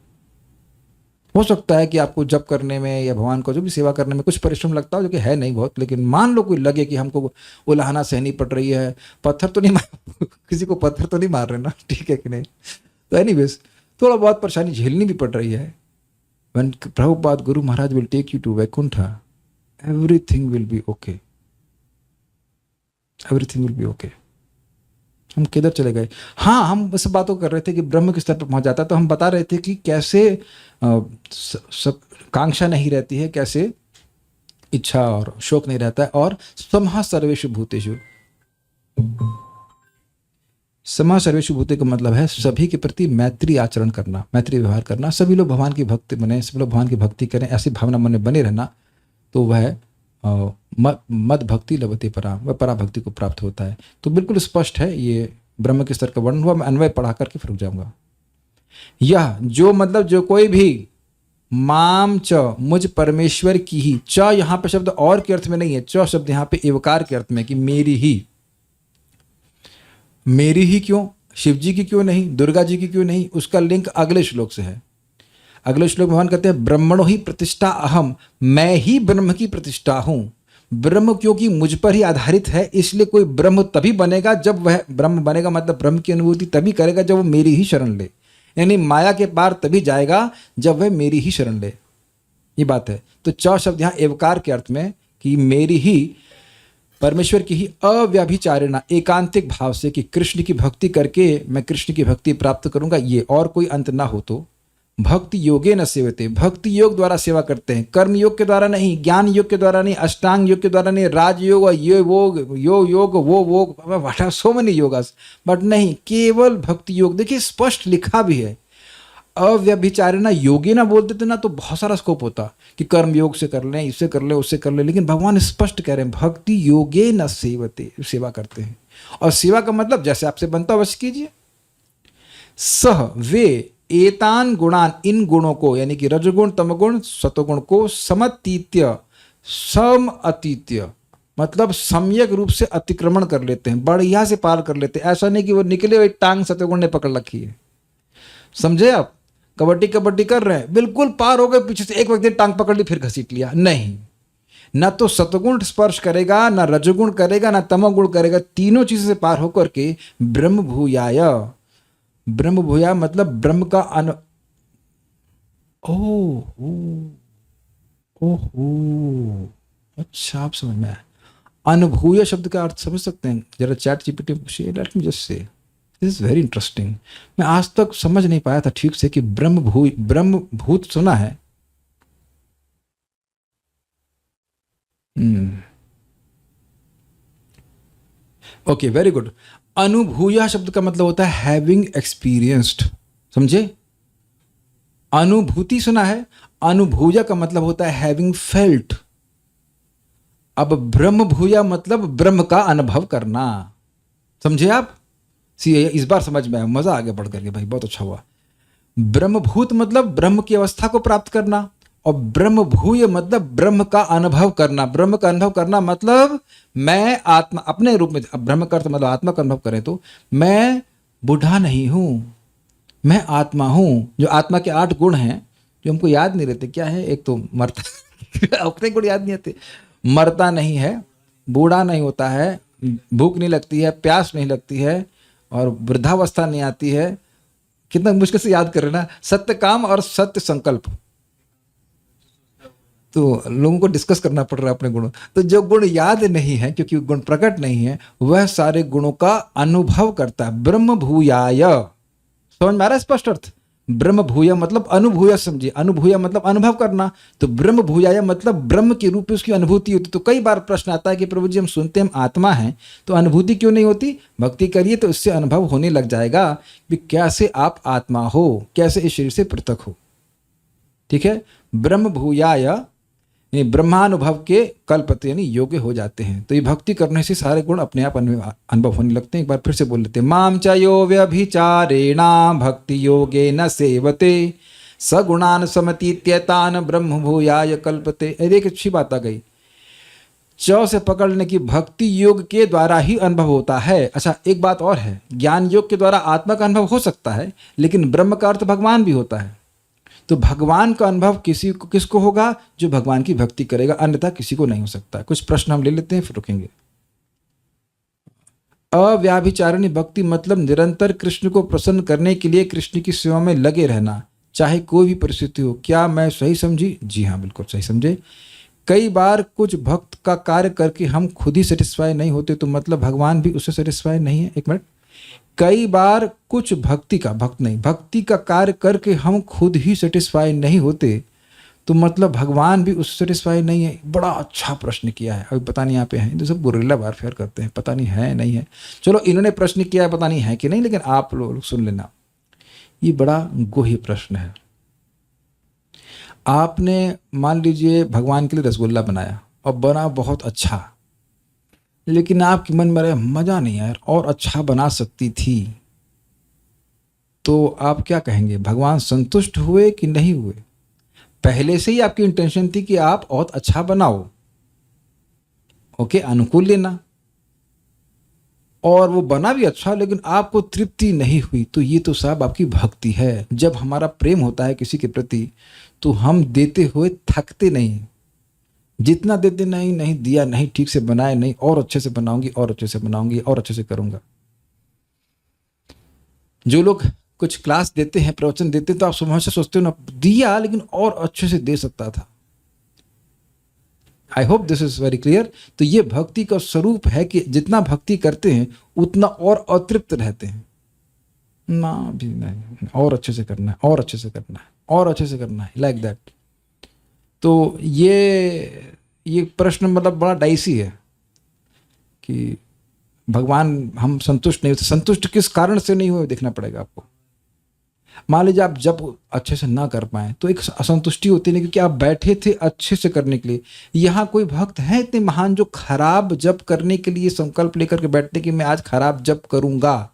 हो सकता है कि आपको जप करने में या भगवान को जो भी सेवा करने में कुछ परिश्रम लगता हो, जो कि है नहीं बहुत, लेकिन मान लो कोई लगे कि हमको उलाहना सहनी पड़ रही है, पत्थर तो नहीं मार किसी को पत्थर तो नहीं मार रहे ना, ठीक है कि नहीं। तो एनीवेज थोड़ा बहुत परेशानी झेलनी भी पड़ रही है। When Prabhupada guru Maharaj will take you to Vaikuntha, everything will be okay, everything will be okay. हम किधर चले गए। हाँ, हम इस बातों कर रहे थे कि ब्रह्म के स्तर पर पहुंच जाता है, तो हम बता रहे थे कि कैसे सब कांक्षा नहीं रहती है, कैसे इच्छा और शोक नहीं रहता है, और समः सर्वेषु भूतेषु। समः सर्वेषु भूते का मतलब है सभी के प्रति मैत्री आचरण करना, मैत्री व्यवहार करना। सभी लोग भगवान की भक्ति बने, सभी लोग भगवान की भक्ति करें, ऐसी भावना मन में बने रहना, तो वह मद भक्ति लभते परा, वह परा भक्ति को प्राप्त होता है। तो बिल्कुल स्पष्ट है, ये ब्रह्म के स्तर का वर्णन हुआ। मैं अन्वय पढ़ा करके फिर रुक जाऊंगा। यह जो मतलब जो कोई भी माम च, मुझ परमेश्वर की ही, च यहाँ पे शब्द और के अर्थ में नहीं है, च शब्द यहाँ पे एवकार के अर्थ में, कि मेरी ही। मेरी ही क्यों, शिव जी की क्यों नहीं, दुर्गा जी की क्यों नहीं, उसका लिंक अगले श्लोक से है। अगले श्लोक भगवान कहते हैं, ब्रह्मणो ही प्रतिष्ठा अहम, मैं ही ब्रह्म की प्रतिष्ठा हूं। ब्रह्म क्योंकि मुझ पर ही आधारित है, इसलिए कोई ब्रह्म तभी बनेगा जब वह ब्रह्म बनेगा, मतलब ब्रह्म की अनुभूति तभी करेगा जब वो मेरी ही शरण ले। यानी माया के पार तभी जाएगा जब वह मेरी ही शरण ले, ये बात है। तो च शब्द यहाँ एवकार के अर्थ में, कि मेरी ही, परमेश्वर की ही अव्यभिचारिणा, एकांतिक भाव से, कि कृष्ण की भक्ति करके मैं कृष्ण की भक्ति प्राप्त करूंगा, ये और कोई अंत ना हो। तो भक्ति योगे न सेवते, भक्ति योग द्वारा सेवा करते हैं, कर्म योग के द्वारा नहीं, ज्ञान योग के द्वारा नहीं, अष्टांग योग के द्वारा नहीं, राजयोग, ये योग वो सो मेनी योगास, बट नहीं, केवल भक्ति योग। देखिए स्पष्ट लिखा भी है, अव्यभिचारिणा योगी ना बोलते थे ना तो बहुत सारा स्कोप होता कि कर्म योग से कर लें, इससे कर लें, उससे कर लें, लेकिन भगवान स्पष्ट कह रहे हैं भक्ति योगे न सेवते, सेवा करते हैं। और सेवा का मतलब जैसे आपसे बनता वैसे कीजिए। सह वे एतान गुणान, इन गुणों को यानी कि रजगुण तमगुण सतोगुण को समतीत्य, सम अतीत्य मतलब सम्यक रूप से अतिक्रमण कर लेते हैं, बढ़िया से पार कर लेते हैं। ऐसा नहीं कि वो निकले हुए टांग सतोगुण ने पकड़ रखी है, समझे आप? कबड्डी कबड्डी कर रहे हैं, बिल्कुल पार हो गए, पीछे से एक व्यक्ति ने टांग पकड़ ली फिर घसीट लिया, नहीं। ना तो सतगुण स्पर्श करेगा, ना रजगुण करेगा, ना तमोगुण करेगा, तीनों चीजों से पार होकर के ब्रह्म भूयाय, ब्रह्म भूया मतलब ब्रह्म का ओहो, अच्छा आप समझ में आया। अनुभूय शब्द का अर्थ समझ सकते हैं? जरा चैट जीपीटी पूछिए, let me just say, this is very interesting. मैं आज तक समझ नहीं पाया था ठीक से कि ब्रह्म भूत सुना है। Okay, very good. अनुभूया शब्द का मतलब होता है हैविंग एक्सपीरियंस्ड, समझे? अनुभूति सुना है, अनुभूया का मतलब होता है हैविंग फेल्ट। अब ब्रह्म भूया मतलब ब्रह्म का अनुभव करना, समझे आप? सी इस बार समझ में आया, मजा आ गया पढ़ करके भाई, बहुत अच्छा हुआ। ब्रह्मभूत मतलब ब्रह्म की अवस्था को प्राप्त करना, और ब्रह्म भूय मतलब ब्रह्म का अनुभव करना। ब्रह्म का अनुभव करना मतलब मैं आत्मा अपने रूप में, ब्रह्म का अर्थ मतलब आत्मा का अनुभव करें तो मैं बूढ़ा नहीं हूं, मैं आत्मा हूं। जो आत्मा के 8 गुण हैं जो हमको याद नहीं रहते, क्या है? एक तो मरता अपने गुण याद नहीं आते, मरता नहीं है, बूढ़ा नहीं होता है, भूख नहीं लगती है, प्यास नहीं लगती है, और वृद्धावस्था नहीं आती है। कितना मुश्किल से याद कर रहे ना, सत्य काम और सत्य संकल्प। तो लोगों को डिस्कस करना पड़ रहा है अपने गुणों। तो जो गुण याद नहीं है क्योंकि गुण प्रकट नहीं है, वह सारे गुणों का अनुभव करता है। ब्रह्म भूयाय, समझ में आ रहा है स्पष्ट अर्थ? ब्रह्म भूया मतलब अनुभूया, समझिए? अनुभूया मतलब अनुभव करना, तो ब्रह्म भूयाय मतलब ब्रह्म के रूप में उसकी अनुभूति होती। तो कई बार प्रश्न आता है कि प्रभु जी हम सुनते हैं हम आत्मा हैं, तो अनुभूति क्यों नहीं होती? भक्ति करिए तो इससे अनुभव होने लग जाएगा कि कैसे आप आत्मा हो, कैसे इस शरीर से पृथक हो। ठीक है? ब्रह्म भूयाय ब्रह्मानुभव के कल्पते यानी योग्य हो जाते हैं। तो ये भक्ति करने से सारे गुण अपने आप अनुभव होने लगते हैं। एक बार फिर से बोल लेते हैं, माम च यो व्यभिचारेणा भक्ति योगे न सेवते सगुणान समतीत्यतान ब्रह्म भूयाय कल्पते। एक अच्छी बात आ गई, च से पकड़ने की, भक्ति योग के द्वारा ही अनुभव होता है। अच्छा, एक बात और है, ज्ञान योग के द्वारा आत्मा का अनुभव हो सकता है, लेकिन ब्रह्म का अर्थ भगवान भी होता है। तो भगवान का अनुभव किसको होगा? जो भगवान की भक्ति करेगा, अन्यथा किसी को नहीं हो सकता। कुछ प्रश्न हम ले लेते हैं फिर रुकेंगे। अव्याभिचारिणी भक्ति मतलब निरंतर कृष्ण को प्रसन्न करने के लिए कृष्ण की सेवा में लगे रहना, चाहे कोई भी परिस्थिति हो। क्या मैं सही समझी? जी हाँ, बिल्कुल सही समझे। कई बार कुछ भक्त का कार्य करके हम खुद ही सेटिस्फाई नहीं होते, तो मतलब भगवान भी उससे सेटिस्फाई नहीं है। एक मिनट, कई बार कुछ भक्ति का कार्य करके हम खुद ही सेटिस्फाई नहीं होते, तो मतलब भगवान भी उससे सेटिस्फाई नहीं है। बड़ा अच्छा प्रश्न किया है। अभी पता नहीं यहाँ पे हैं तो सब गुरिल्ला वारफेयर करते हैं, पता नहीं है नहीं है। चलो इन्होंने प्रश्न किया है, पता नहीं है कि नहीं, लेकिन आप लोग सुन लेना, ये बड़ा गुह्य प्रश्न है। आपने मान लीजिए भगवान के लिए रसगुल्ला बनाया और बना बहुत अच्छा, लेकिन आपके मन में रहे मजा नहीं यार, और अच्छा बना सकती थी, तो आप क्या कहेंगे? भगवान संतुष्ट हुए कि नहीं हुए? पहले से ही आपकी इंटेंशन थी कि आप बहुत अच्छा बनाओ, ओके, अनुकूल लेना, और वो बना भी अच्छा, लेकिन आपको तृप्ति नहीं हुई, तो ये तो साहब आपकी भक्ति है। जब हमारा प्रेम होता है किसी के प्रति, तो हम देते हुए थकते नहीं। जितना देते नहीं दिया, नहीं ठीक से बनाए, नहीं और अच्छे से बनाऊंगी, और अच्छे से बनाऊंगी, और अच्छे से करूंगा। जो लोग कुछ क्लास देते हैं, प्रवचन देते हैं, तो आप सुबह से सोचते हो ना, दिया लेकिन और अच्छे से दे सकता था। I hope this is very clear. तो ये भक्ति का स्वरूप है कि जितना भक्ति करते हैं उतना और अतृप्त रहते हैं ना, भी नहीं, और अच्छे से करना है, और अच्छे से करना है, और अच्छे से करना है, लाइक दैट। तो ये प्रश्न मतलब बड़ा डाइसी है कि भगवान हम संतुष्ट नहीं होते। संतुष्ट किस कारण से नहीं हुए देखना पड़ेगा आपको। मान लीजिए आप जब अच्छे से ना कर पाए तो एक असंतुष्टि होती है, क्योंकि आप बैठे थे अच्छे से करने के लिए। यहाँ कोई भक्त है इतने महान जो खराब जप करने के लिए संकल्प लेकर के बैठते कि मैं आज खराब जप करूंगा?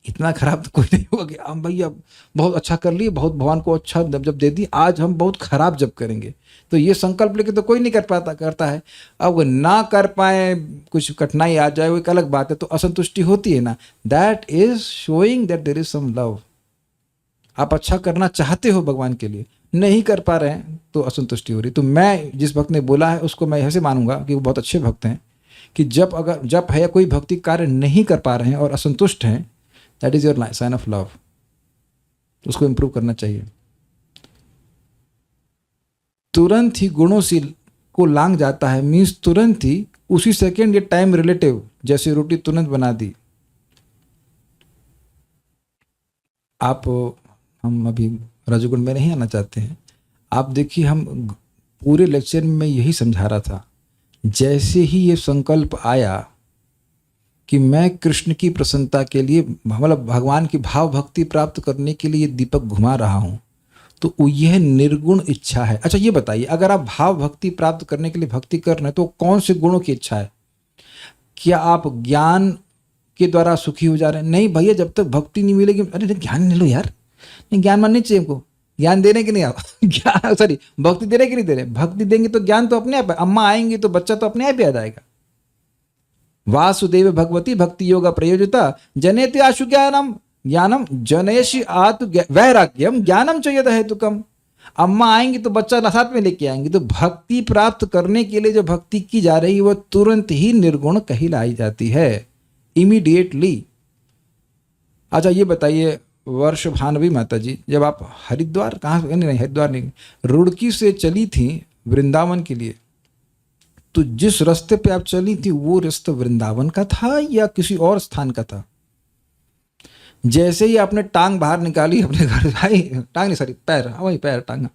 इतना खराब तो कोई नहीं होगा कि हम भैया बहुत अच्छा कर लिए, बहुत भगवान को अच्छा जब दे दी, आज हम बहुत खराब जप करेंगे। तो ये संकल्प लेके तो कोई नहीं करता है। अब ना कर पाए, कुछ कठिनाई आ जाए, वो एक अलग बात है, तो असंतुष्टि होती है ना। That is showing that there is some love. आप अच्छा करना चाहते हो भगवान के लिए, नहीं कर पा रहे हैं तो असंतुष्टि हो रही। तो मैं जिस भक्त ने बोला है उसको मैं ऐसे मानूंगा कि वो बहुत अच्छे भक्त हैं, कि अगर जप है या कोई भक्ति कार्य नहीं कर पा रहे हैं और असंतुष्ट हैं, that is your sign of love. उसको इंप्रूव करना चाहिए। तुरंत ही गुणों से को लांग जाता है, मीन्स तुरंत ही उसी सेकेंड, ये टाइम रिलेटिव, जैसे रोटी तुरंत बना दी। आप, हम अभी रजोगुण में नहीं आना चाहते हैं। आप देखिए, हम पूरे लेक्चर में यही समझा रहा था, जैसे ही ये संकल्प आया कि मैं कृष्ण की प्रसन्नता के लिए, मतलब भगवान की भाव भक्ति प्राप्त करने के लिए दीपक घुमा रहा हूं, तो यह निर्गुण इच्छा है। अच्छा ये बताइए, अगर आप भाव भक्ति प्राप्त करने के लिए भक्ति कर रहे हैं तो कौन से गुणों की इच्छा है? क्या आप ज्ञान के द्वारा सुखी हो जा रहे हैं? नहीं भैया, जब तक भक्ति नहीं मिलेगी, अरे ज्ञान नहीं लो यार, नहीं ज्ञान माननी चाहिए हमको, ज्ञान देने के नहीं आप ज्ञान सॉरी भक्ति देने के नहीं दे रहे। भक्ति देंगे तो ज्ञान तो अपने आप, अम्मा आएंगी तो बच्चा तो अपने आप ही आ जाएगा। वासुदेव भगवती भक्ति योगा प्रयोजिता जनेति आशु ज्ञानम ज्ञानम जनेशि आतु वैराग्यम ज्ञानम चाहिए हेतुकम। अम्मा आएंगी तो बच्चा साथ में लेके आएंगी। तो भक्ति प्राप्त करने के लिए जो भक्ति की जा रही है वो तुरंत ही निर्गुण कहलाई जाती है, इमीडिएटली। अच्छा ये बताइए, वर्ष भानवी माता जी, जब आप हरिद्वार, कहाँ, नहीं हरिद्वार नहीं, रुड़की से चली थी वृंदावन के लिए, तो जिस रास्ते पे आप चली थी वो रास्ता वृंदावन का था या किसी और स्थान का था? जैसे ही आपने टांग बाहर निकाली अपने घर, भाई टांग नहीं सॉरी पैर, वही पैर टांगा,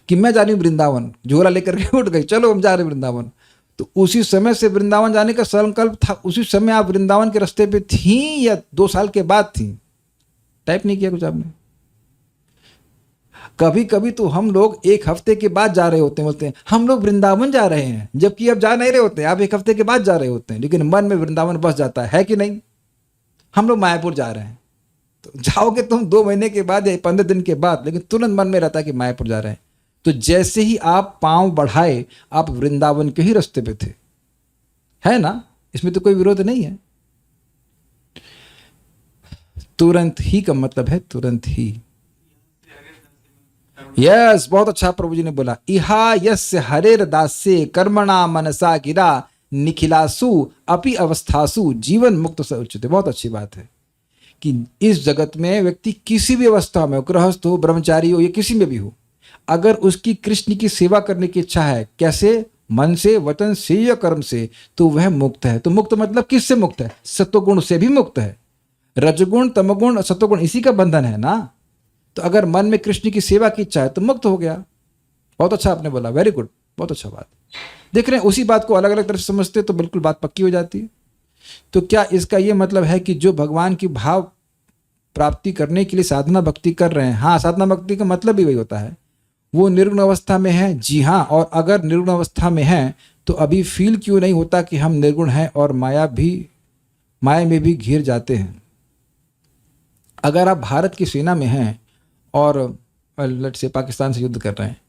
कि मैं जा रही हूँ वृंदावन, झोला लेकर के उठ गई, चलो हम जा रहे वृंदावन। तो उसी समय से वृंदावन जाने का संकल्प था, उसी समय आप वृंदावन के रास्ते पे थी या 2 साल के बाद थी? टाइप नहीं किया कुछ आपने? कभी कभी तो हम लोग 1 हफ्ते के बाद जा रहे होते हैं, बोलते हैं हम लोग वृंदावन जा रहे हैं, जबकि अब जा नहीं रहे होते हैं, आप 1 हफ्ते के बाद जा रहे होते हैं, लेकिन मन में वृंदावन बस जाता है कि नहीं? हम लोग मायापुर जा रहे हैं, तो जाओगे तुम 2 महीने के बाद या 15 दिन के बाद, लेकिन तुरंत मन में रहता है कि मायापुर जा रहे हैं। तो जैसे ही आप पांव बढ़ाए, आप वृंदावन के ही रास्ते पे थे, है ना? इसमें तो कोई विरोध नहीं है। तुरंत ही का मतलब है तुरंत ही। यस, बहुत अच्छा प्रभु जी ने बोला, इहा यस्य हरेर दास्य कर्मणा मनसा गिरा निखिलासु अपि अवस्थासु जीवन मुक्त स उच्यते। बहुत अच्छी बात है कि इस जगत में व्यक्ति किसी भी अवस्था में हो, गृहस्थ हो, ब्रह्मचारी हो, या किसी में भी हो, अगर उसकी कृष्ण की सेवा करने की इच्छा है, कैसे? मन से, वचन से या कर्म से, तो वह मुक्त है। तो मुक्त मतलब किससे मुक्त है? सत्वगुण से भी मुक्त है। रजगुण, तमगुण, सत्वगुण, इसी का बंधन है ना। तो अगर मन में कृष्ण की सेवा की इच्छा है तो मुक्त हो गया। बहुत अच्छा आपने बोला, वेरी गुड, बहुत अच्छा बात। देख रहे हैं, उसी बात को अलग अलग तरह से समझते तो बिल्कुल बात पक्की हो जाती है। तो क्या इसका यह मतलब है कि जो भगवान की भाव प्राप्ति करने के लिए साधना भक्ति कर रहे हैं, हाँ, साधना भक्ति का मतलब भी वही होता है, वो निर्गुण अवस्था में है? जी हाँ। और अगर निर्गुण अवस्था में है तो अभी फील क्यों नहीं होता कि हम निर्गुण हैं और माया में भी घिर जाते हैं? अगर आप भारत की सेना में हैं और लेट्स से पाकिस्तान से युद्ध कर रहे हैं,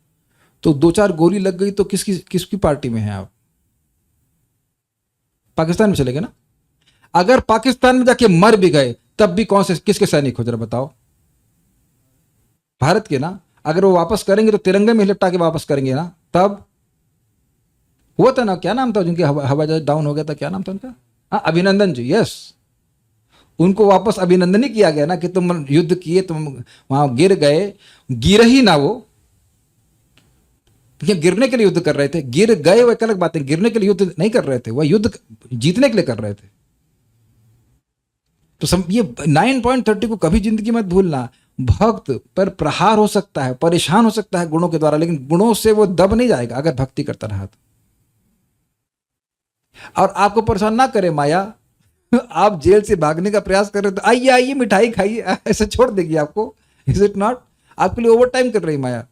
तो 2-4 गोली लग गई तो किसकी पार्टी में हैं आप? पाकिस्तान में चले गए ना। अगर पाकिस्तान में जाके मर भी गए तब भी किसके सैनिक हो, जरा बताओ? भारत के ना। अगर वो वापस करेंगे तो तिरंगे में लिपटा के वापस करेंगे ना। तब हुआ था ना, क्या नाम था जिनके हवाई जहाज डाउन हो गया था, क्या नाम था उनका? हाँ, अभिनंदन जी, यस। उनको वापस अभिनंदन ही किया गया ना कि तुम युद्ध किए, तुम वहां गिर गए। गिर ही ना, वो गिरने के लिए युद्ध कर रहे थे। गिर गए वो एक अलग बात है, गिरने के लिए युद्ध नहीं कर रहे थे, वह युद्ध जीतने के लिए कर रहे थे। तो ये 9.30 को कभी जिंदगी मत भूलना। भक्त पर प्रहार हो सकता है, परेशान हो सकता है गुणों के द्वारा, लेकिन गुणों से वो दब नहीं जाएगा अगर भक्ति करता रहा तो। और आपको परेशान ना करे माया, आप जेल से भागने का प्रयास कर रहे हो तो आइए आइए मिठाई खाइए, ऐसे छोड़ देगी आपको। Is it not? आपके लिए ओवर टाइम कर रही माया।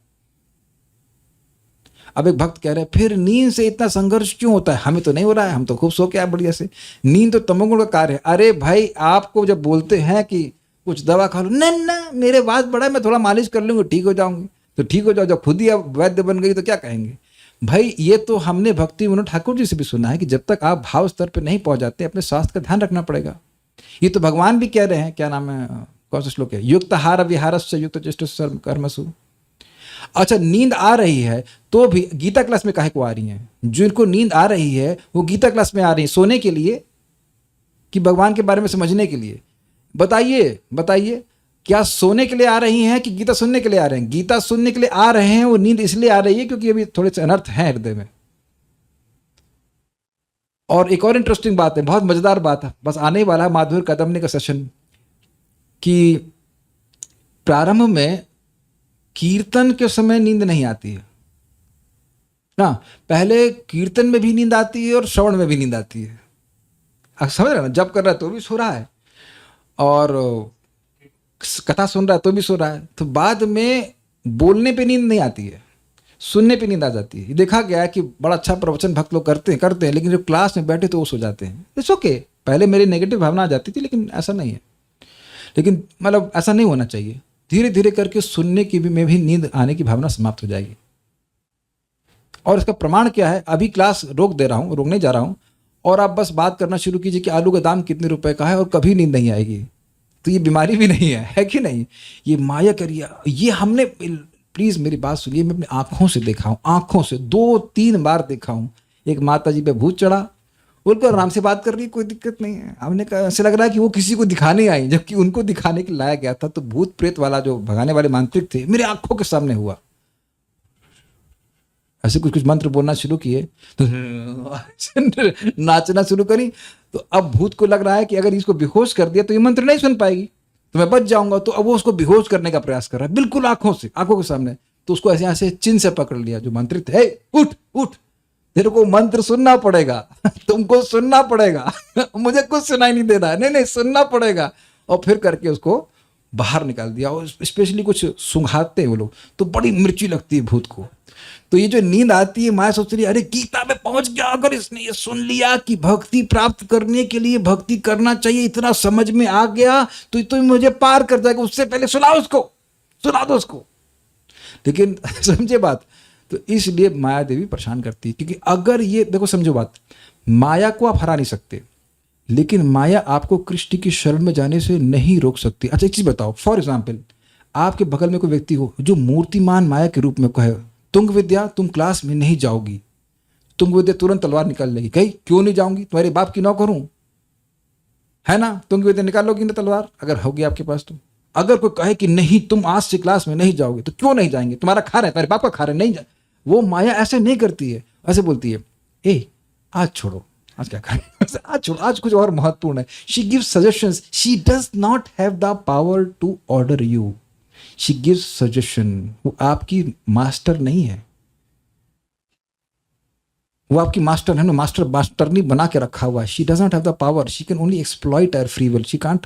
अब एक भक्त कह रहे हैं फिर नींद से इतना संघर्ष क्यों होता है? हमें तो नहीं हो रहा है, हम तो खूब सो के आए बढ़िया से। नींद तो तमोगुण का कार्य है। अरे भाई, आपको जब बोलते हैं कि कुछ दवा खा लो, ना ना मेरे वास बड़ा है, मैं थोड़ा मालिश कर लूंगी ठीक हो जाऊंगी, तो ठीक हो जाओ। जब खुद ही आप वैद्य बन गई तो क्या कहेंगे? भाई ये तो हमने भक्ति विनोद ठाकुर जी से भी सुना है कि जब तक आप भाव स्तर पर नहीं पहुंच जाते अपने स्वास्थ्य का ध्यान रखना पड़ेगा। ये तो भगवान भी कह रहे हैं, क्या नाम है, कौन सा श्लोक है, युक्त हार विहारस्य युक्त चेष्ट कर्मसु। अच्छा, नींद आ रही है तो भी गीता क्लास में काहे को आ रही हैं? जिनको नींद आ रही है वो गीता क्लास में आ रही है सोने के लिए कि भगवान के बारे में समझने के लिए? बताइए बताइए, क्या सोने के लिए आ रही हैं कि गीता सुनने के लिए आ रहे हैं? गीता सुनने के लिए आ रहे हैं, वो नींद इसलिए आ रही है क्योंकि अभी थोड़े से अनर्थ हैं हृदय में। और एक और इंटरेस्टिंग बात है, बहुत मजेदार बात है, बस आने वाला है माधुर कदमने का सेशन, कि प्रारंभ में कीर्तन के समय नींद नहीं आती है ना, पहले कीर्तन में भी नींद आती है और श्रवण में भी नींद आती है। आप समझ रहे हैं ना, जब कर रहा है तो भी सो रहा है और कथा सुन रहा है तो भी सो रहा है। तो बाद में बोलने पे नींद नहीं आती है, सुनने पे नींद आ जाती है। ये देखा गया है कि बड़ा अच्छा प्रवचन भक्त लोग करते हैं, लेकिन जब क्लास में बैठे तो वो सो जाते हैं। इट्स ओके, पहले मेरी नेगेटिव भावना आ जाती थी, लेकिन ऐसा नहीं है। लेकिन मतलब ऐसा नहीं होना चाहिए, धीरे धीरे करके सुनने की भी में भी नींद आने की भावना समाप्त हो जाएगी। और इसका प्रमाण क्या है, अभी क्लास रोक दे रहा हूँ, रोकने जा रहा हूँ, और आप बस बात करना शुरू कीजिए कि आलू का दाम कितने रुपए का है, और कभी नींद नहीं आएगी। तो ये बीमारी भी नहीं है कि नहीं? ये माया करिए। ये हमने, प्लीज मेरी बात सुनिए, मैं अपनी आंखों से देखा हूँ, आंखों से 2-3 बार देखा हूँ। एक माता जी पे भूत चढ़ा, उनको आराम से बात कर रही, कोई दिक्कत नहीं है। हमने कहा ऐसे लग रहा है कि वो किसी को दिखाने आई, जबकि उनको दिखाने के लाया गया था। तो भूत प्रेत वाला जो भगाने वाले मांत्रिक थे, मेरे आंखों के सामने हुआ। ऐसे कुछ कुछ मंत्र बोलना शुरू किए तो नाचना शुरू करी। तो अब भूत को लग रहा है कि अगर इसको बेहोश कर दिया तो ये मंत्र नहीं सुन पाएगी, तो मैं बच जाऊंगा। तो अब वो उसको बेहोश करने का प्रयास कर रहा है, बिल्कुल आंखों से, आंखों के सामने। तो उसको ऐसे ऐसे चिन्ह से पकड़ लिया जो मंत्रित है, उठ उठ, तेरे को मंत्र सुनना पड़ेगा, तुमको सुनना पड़ेगा, मुझे कुछ सुनाई नहीं दे रहा है, नहीं नहीं सुनना पड़ेगा। और फिर करके उसको बाहर निकाल दिया। और स्पेशली कुछ सुंघाते हैं वो लोग, तो बड़ी मिर्ची लगती है भूत को। तो ये जो नींद आती है, माया सोच रही है अरे गीता में पहुंच गया, अगर इसने ये सुन लिया कि भक्ति प्राप्त करने के लिए भक्ति करना चाहिए, इतना समझ में आ गया तो मुझे पार कर जाएगा, उससे पहले सुनाओ उसको, सुना दो उसको। लेकिन समझे बात, तो इसलिए माया देवी परेशान करती है। क्योंकि अगर ये देखो, समझो बात, माया को आप हरा नहीं सकते, लेकिन माया आपको कृष्ण की शरण में जाने से नहीं रोक सकती। अच्छा एक चीज बताओ, फॉर एग्जाम्पल आपके बगल में कोई व्यक्ति हो जो मूर्तिमान माया के रूप में कहे, तुंग विद्या तुम क्लास में नहीं जाओगी, तुंग विद्या तुरंत तलवार निकाल लेगी। कही क्यों नहीं जाऊंगी, तुम्हारे बाप की नौकर हूं, है ना, तुंग विद्या निकालोगी ना तलवार, अगर होगी आपके पास तो। अगर कोई कहे कि नहीं तुम आज से क्लास में नहीं जाओगे, तो क्यों नहीं जाएंगे, तुम्हारा खा रहे, तुम्हारे बाप का खा रहे, नहीं जा। वो माया ऐसे नहीं करती है, ऐसे बोलती है ए आज छोड़ो, आज क्या करें, आज छोड़ो, आज कुछ और महत्वपूर्ण है। She gives suggestions, she does not have the power to order you, she gives suggestion. वो आपकी मास्टर नहीं है, वो आपकी मास्टर है ना, मास्टरनी बना के रखा हुआ है। She does not have the power, she can only exploit our free will, she can't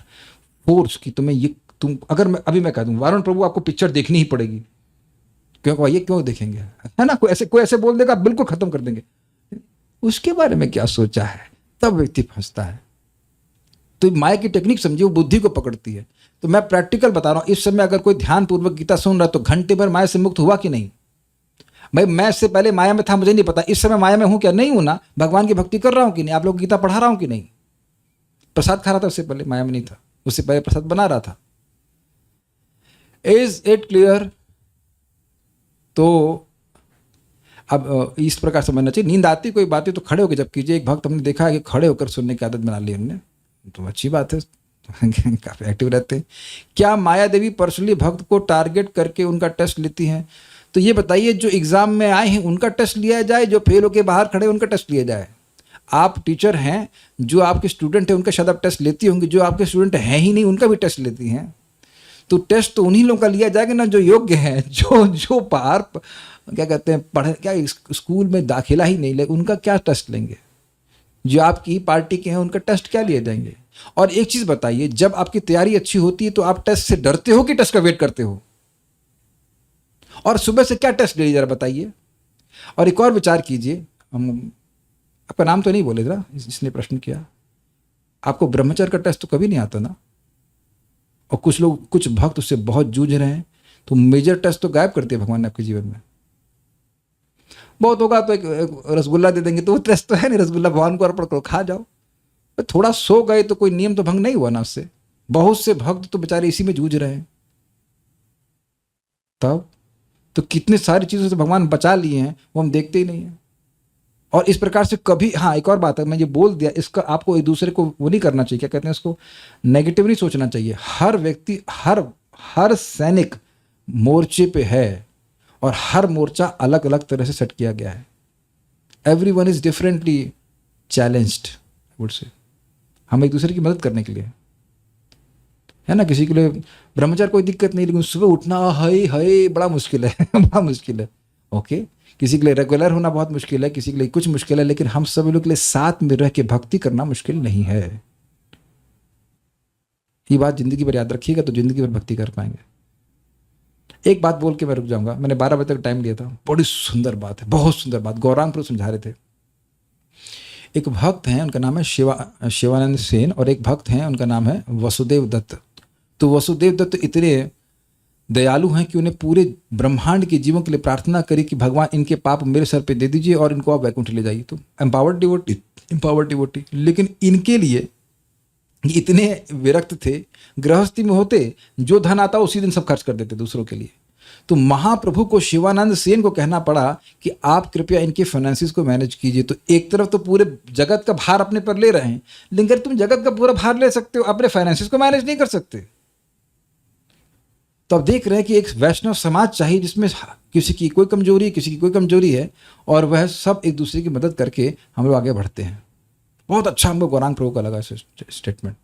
force कि तुम्हें ये, तुम अगर मैं अभी मैं कह दूं वारुण प्रभु आपको पिक्चर देखनी ही पड़ेगी, क्यों, ये क्यों देखेंगे, है ना, कोई ऐसे बोल देगा बिल्कुल खत्म कर देंगे। उसके बारे में क्या सोचा है, तब व्यक्ति फंसता है। तो माया की टेक्निक समझिए, वो बुद्धि को पकड़ती है। तो मैं प्रैक्टिकल बता रहा हूं, इस समय अगर कोई ध्यान पूर्वक गीता सुन रहा है तो घंटे भर माया से मुक्त हुआ कि नहीं? भाई मैं इससे पहले माया में था, मुझे नहीं पता, इस समय माया में हूं क्या, नहीं हूं ना, भगवान की भक्ति कर रहा हूं कि नहीं, आप लोग गीता पढ़ा रहा हूं कि नहीं, प्रसाद खा रहा था, उससे पहले माया में नहीं था, उससे पहले प्रसाद बना रहा था। Is it clear? तो अब इस प्रकार समझना चाहिए। नींद आती कोई बात है तो खड़े होकर जब कीजिए। एक भक्त हमने देखा है कि खड़े होकर सुनने की आदत बना ली हमने, तो अच्छी बात है, काफी एक्टिव रहते हैं। क्या माया देवी पर्सनली भक्त को टारगेट करके उनका टेस्ट लेती हैं? तो ये बताइए, जो एग्जाम में आए हैं उनका टेस्ट लिया जाए, जो फेल होकर बाहर खड़े उनका टेस्ट लिया जाए? आप टीचर हैं, जो आपके स्टूडेंट हैं उनका शायद आप टेस्ट लेती होंगी, जो आपके स्टूडेंट हैं ही नहीं उनका भी टेस्ट लेती हैं। तो टेस्ट तो उन्हीं लोगों का लिया जाएगा ना जो योग्य हैं, जो बाहर क्या कहते हैं पढ़े, क्या स्कूल में दाखिला ही नहीं ले, उनका क्या टेस्ट लेंगे? जो आपकी ही पार्टी के हैं उनका टेस्ट क्या लिए जाएंगे? और एक चीज बताइए, जब आपकी तैयारी अच्छी होती है तो आप टेस्ट से डरते हो कि टेस्ट का वेट करते हो? और सुबह से क्या टेस्ट ले जरा बताइए। और एक और विचार कीजिए, हम आपका नाम तो नहीं बोले जरा, जिसने प्रश्न किया, आपको ब्रह्मचर्य का टेस्ट तो कभी नहीं आता ना। और कुछ लोग, कुछ भक्त उससे बहुत जूझ रहे हैं, तो मेजर टेस्ट तो गायब करते हैं भगवान ने आपके जीवन में। बहुत होगा तो एक रसगुल्ला दे देंगे, तो वो टेस्ट तो है नहीं, रसगुल्ला भगवान को अर्पण करो, खा जाओ। थोड़ा सो गए तो कोई नियम तो भंग नहीं हुआ ना उससे। बहुत से भक्त तो बेचारे इसी में जूझ रहे हैं। तब तो कितने सारी चीजों से भगवान बचा लिए हैं, वो हम देखते ही नहीं है। और इस प्रकार से कभी, हाँ एक और बात है, मैं ये बोल दिया, इसका आपको एक दूसरे को वो नहीं करना चाहिए, क्या कहते हैं उसको, नेगेटिव नहीं सोचना चाहिए। हर व्यक्ति, हर सैनिक मोर्चे पे है, और हर मोर्चा अलग अलग तरह से सेट किया गया है। Every one is differently challenged would say. हम एक दूसरे की मदद करने के लिए है ना। किसी के लिए ब्रह्मचार्य कोई दिक्कत नहीं, लेकिन सुबह उठना हाय हाय बड़ा मुश्किल है बड़ा मुश्किल है। ओके, किसी के लिए रेगुलर होना बहुत मुश्किल है, किसी के लिए कुछ मुश्किल है, लेकिन हम सभी लोग के लिए साथ में रह के भक्ति करना मुश्किल नहीं है। ये बात जिंदगी भर याद रखिएगा, तो जिंदगी भर भक्ति कर पाएंगे। एक बात बोल के मैं रुक जाऊंगा, मैंने 12 बजे तक टाइम लिया था। बड़ी सुंदर बात है, बहुत सुंदर बात, गौरांग प्रभु समझा रहे थे। एक भक्त हैं, उनका नाम है शिवानंद सेन, और एक भक्त हैं उनका नाम है वसुदेव दत्त। तो वसुदेव दत्त इतने दयालु हैं कि उन्हें पूरे ब्रह्मांड के जीवों के लिए प्रार्थना करी कि भगवान इनके पाप मेरे सर पे दे दीजिए और इनको आप वैकुंठ ले जाइए। तो एम्पावर्ड डिवोटी। लेकिन इनके लिए इतने विरक्त थे, गृहस्थी में होते, जो धन आता उसी दिन सब खर्च कर देते दूसरों के लिए। तो महाप्रभु को शिवानंद सेन को कहना पड़ा कि आप कृपया इनके फाइनेंसिस को मैनेज कीजिए। तो एक तरफ तो पूरे जगत का भार अपने पर ले रहे हैं, लेकिन तुम जगत का पूरा भार ले सकते हो, अपने फाइनेंसिस को मैनेज नहीं कर सकते। तो अब देख रहे हैं कि एक वैष्णव समाज चाहिए जिसमें किसी की कोई कमजोरी है, किसी की कोई कमजोरी है, और वह सब एक दूसरे की मदद करके हम लोग आगे बढ़ते हैं। बहुत अच्छा हमको गौरांग प्रभु का लगा statement.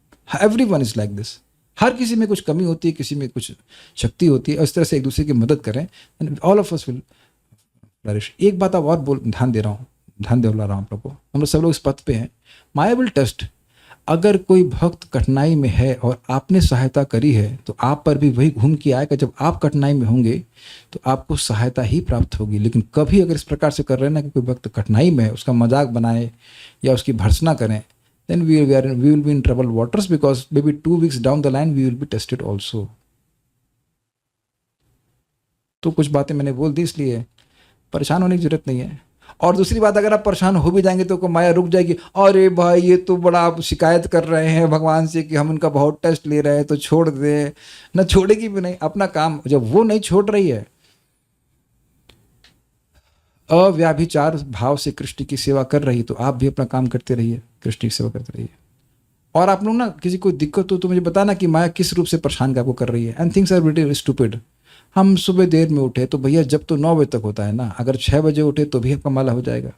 Everyone is like this. हर किसी में कुछ कमी होती है, किसी में कुछ शक्ति होती है, और इस तरह से एक दूसरे की मदद करें, and all of us will flourish. एक बात अब और ध्यान दिला रहा हूँ प्रभु, हम लोग सब लोग इस पथ पे हैं। माया विल टेस्ट। अगर कोई भक्त कठिनाई में है और आपने सहायता करी है, तो आप पर भी वही घूम के आएगा। जब आप कठिनाई में होंगे तो आपको सहायता ही प्राप्त होगी। लेकिन कभी अगर इस प्रकार से कर रहे हैं ना कि कोई भक्त कठिनाई में है, उसका मजाक बनाए या उसकी भर्त्सना करें, then we will be in troubled waters, because maybe 2 weeks down the line we will be tested also. तो कुछ बातें मैंने बोल दी, इसलिए परेशान होने की जरूरत नहीं है। और दूसरी बात, अगर आप परेशान हो भी जाएंगे तो माया रुक जाएगी। अरे भाई ये तो बड़ा आप शिकायत कर रहे हैं भगवान से कि हम उनका बहुत टेस्ट ले रहे हैं, तो छोड़ दे। ना छोड़ेगी भी नहीं अपना काम। जब वो नहीं छोड़ रही है, अव्याभिचार भाव से कृष्ण की सेवा कर रही, तो आप भी अपना काम करते रहिए, कृष्ण की सेवा करते रहिए। और आप लोग ना, किसी को दिक्कत हो तो मुझे बताना कि माया किस रूप से परेशान आपको कर रही है। And things are very stupid. हम सुबह देर में उठे तो भैया जब तो 9 बजे तक होता है ना, अगर 6 बजे उठे तो भी आपका माला हो जाएगा।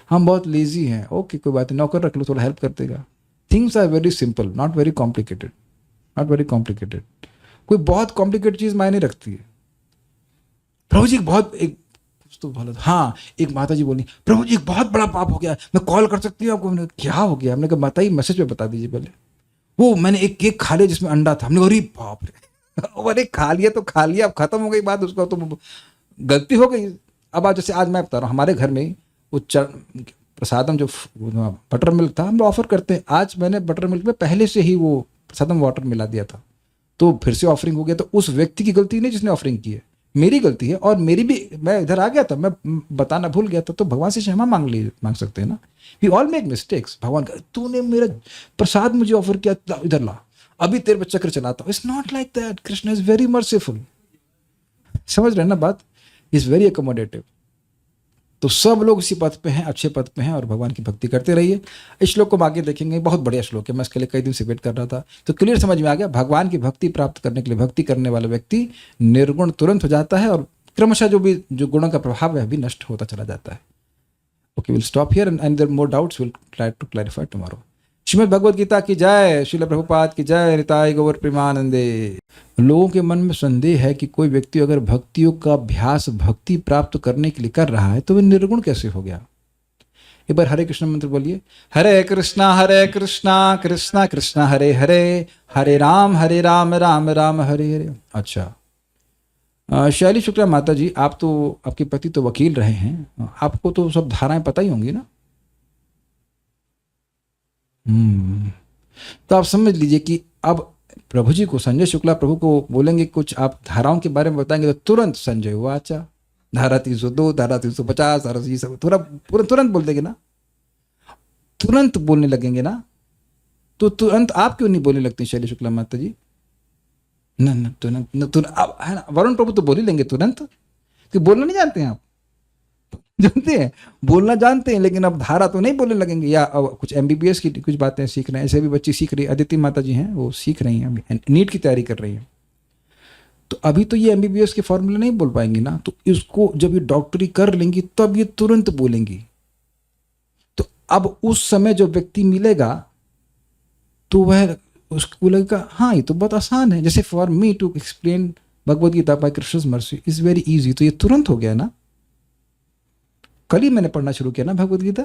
हम बहुत लेजी हैं, ओके कोई बात नहीं, नौकर रख लो, थोड़ा हेल्प कर देगा। Things are very simple, not very complicated, not very complicated. कोई बहुत कॉम्प्लिकेटेड चीज़ मायने रखती है। प्रभु जी बहुत एक तो बोला, हाँ एक माता जी बोली, प्रभु जी एक बहुत बड़ा पाप हो गया, मैं कॉल कर सकती हूँ आपको? मैंने क्या हो गया? हमने कहा माता जी मैसेज पे बता दीजिए पहले। वो मैंने एक केक खा लिया जिसमें अंडा था। हमने कहा अरे बाप रे अरे खा लिया तो खा लिया, अब खत्म हो गई बात, उसका तो गलती हो गई। अब आज जैसे आज मैं बता रहा हूँ, हमारे घर में वो प्रसादम जो बटर मिल्क था, हम लोग ऑफर करते हैं। आज मैंने बटर मिल्क में पहले से ही वो प्रसादम वाटर मिला दिया था, तो फिर से ऑफरिंग हो गया। तो उस व्यक्ति की गलती नहीं जिसने ऑफरिंग की है, मेरी गलती है। और मेरी भी, मैं इधर आ गया था, मैं बताना भूल गया था, तो भगवान से क्षमा मांग सकते हैं ना। We all make mistakes. भगवान का तूने मेरा प्रसाद मुझे ऑफर किया, इधर ला, अभी तेरे पे चक्र चलाता हूँ। It's not like that. Krishna is very merciful. समझ रहे हैं ना बात? Is very accommodative. तो सब लोग इसी पथ पे हैं, अच्छे पथ पे हैं, और भगवान की भक्ति करते रहिए। इस श्लोक को आगे देखेंगे, बहुत बढ़िया श्लोक है, मैं इसके लिए कई दिन से वेट कर रहा था। तो क्लियर समझ में आ गया, भगवान की भक्ति प्राप्त करने के लिए भक्ति करने वाला व्यक्ति निर्गुण तुरंत हो जाता है, और क्रमशः जो गुणों का प्रभाव है भी नष्ट होता चला जाता है। Okay, will stop here and there more doubts will try to clarify tomorrow. Shrimad Bhagavad Gita की जय, श्रील प्रभुपाद की जय, निताय गौर प्रेमानंदे। लोगों के मन में संदेह है कि कोई व्यक्ति अगर भक्तियों का अभ्यास भक्ति प्राप्त करने के लिए कर रहा है तो वह निर्गुण कैसे हो गया। एक बार हरे कृष्ण मंत्र बोलिए, हरे कृष्णा कृष्णा कृष्णा हरे हरे, हरे राम राम राम हरे हरे। अच्छा, शैली शुक्ला माता जी, आप तो, आपके पति तो वकील रहे हैं, आपको तो सब धाराएं पता ही होंगी ना। तो आप समझ लीजिए कि अब प्रभु जी को, संजय शुक्ला प्रभु को बोलेंगे कुछ, आप धाराओं के बारे में बताएंगे तो तुरंत संजय वाचा, धारा 302, धारा 350, धारा ये सब तुरंत बोल देंगे ना, तुरंत बोलने लगेंगे ना। तो तुरंत आप क्यों नहीं बोलने लगती शैली शुक्ला माता जी? न तुरंत अब है ना, वरुण प्रभु तो बोल ही लेंगे तुरंत, कि बोलना नहीं जानते हैं आप? जानते हैं, बोलना जानते हैं, लेकिन अब धारा तो नहीं बोलने लगेंगे। या अब कुछ एमबीबीएस की कुछ बातें सीख रहे हैं, ऐसे भी बच्ची सीख रही है, अदिति माता जी हैं, वो सीख रही हैं, अभी नीट की तैयारी कर रही हैं। तो अभी तो ये एमबीबीएस के फॉर्मूले नहीं बोल पाएंगी ना, तो इसको जब ये डॉक्टरी कर लेंगी तब ये तुरंत बोलेंगी। तो अब उस समय जो व्यक्ति मिलेगा तो वह उसको लगेगा हाँ ये तो बहुत आसान है, जैसे for me to explain Bhagavad Gita by Krishna's mercy is very easy, तो ये तुरंत हो गया ना। कल ही मैंने पढ़ना शुरू किया ना भगवद गीता।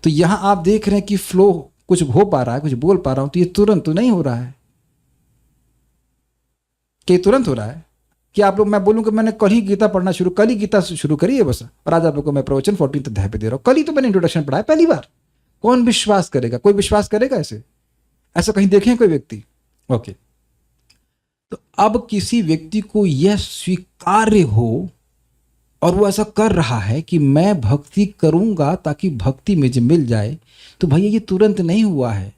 तो यहां आप देख रहे हैं कि फ्लो कुछ हो पा रहा है, कुछ बोल पा रहा हूं, तो ये तुरंत तो नहीं हो रहा है। कि तुरंत हो रहा है कि आप लोग, मैं बोलूं कि मैंने कल ही गीता पढ़ना शुरू, कल ही गीता शुरू करी है बस, और आज आप लोग को मैं प्रवचन 14th अध्याय पे दे रहा हूं। कल ही तो मैंने इंट्रोडक्शन पढ़ा है पहली बार। कौन विश्वास करेगा? कोई विश्वास करेगा ऐसे? ऐसा कहीं देखें कोई व्यक्ति? ओके, तो अब किसी व्यक्ति को यह स्वीकार्य हो और वो ऐसा कर रहा है कि मैं भक्ति करूंगा ताकि भक्ति मुझे मिल जाए, तो भैया ये तुरंत नहीं हुआ है,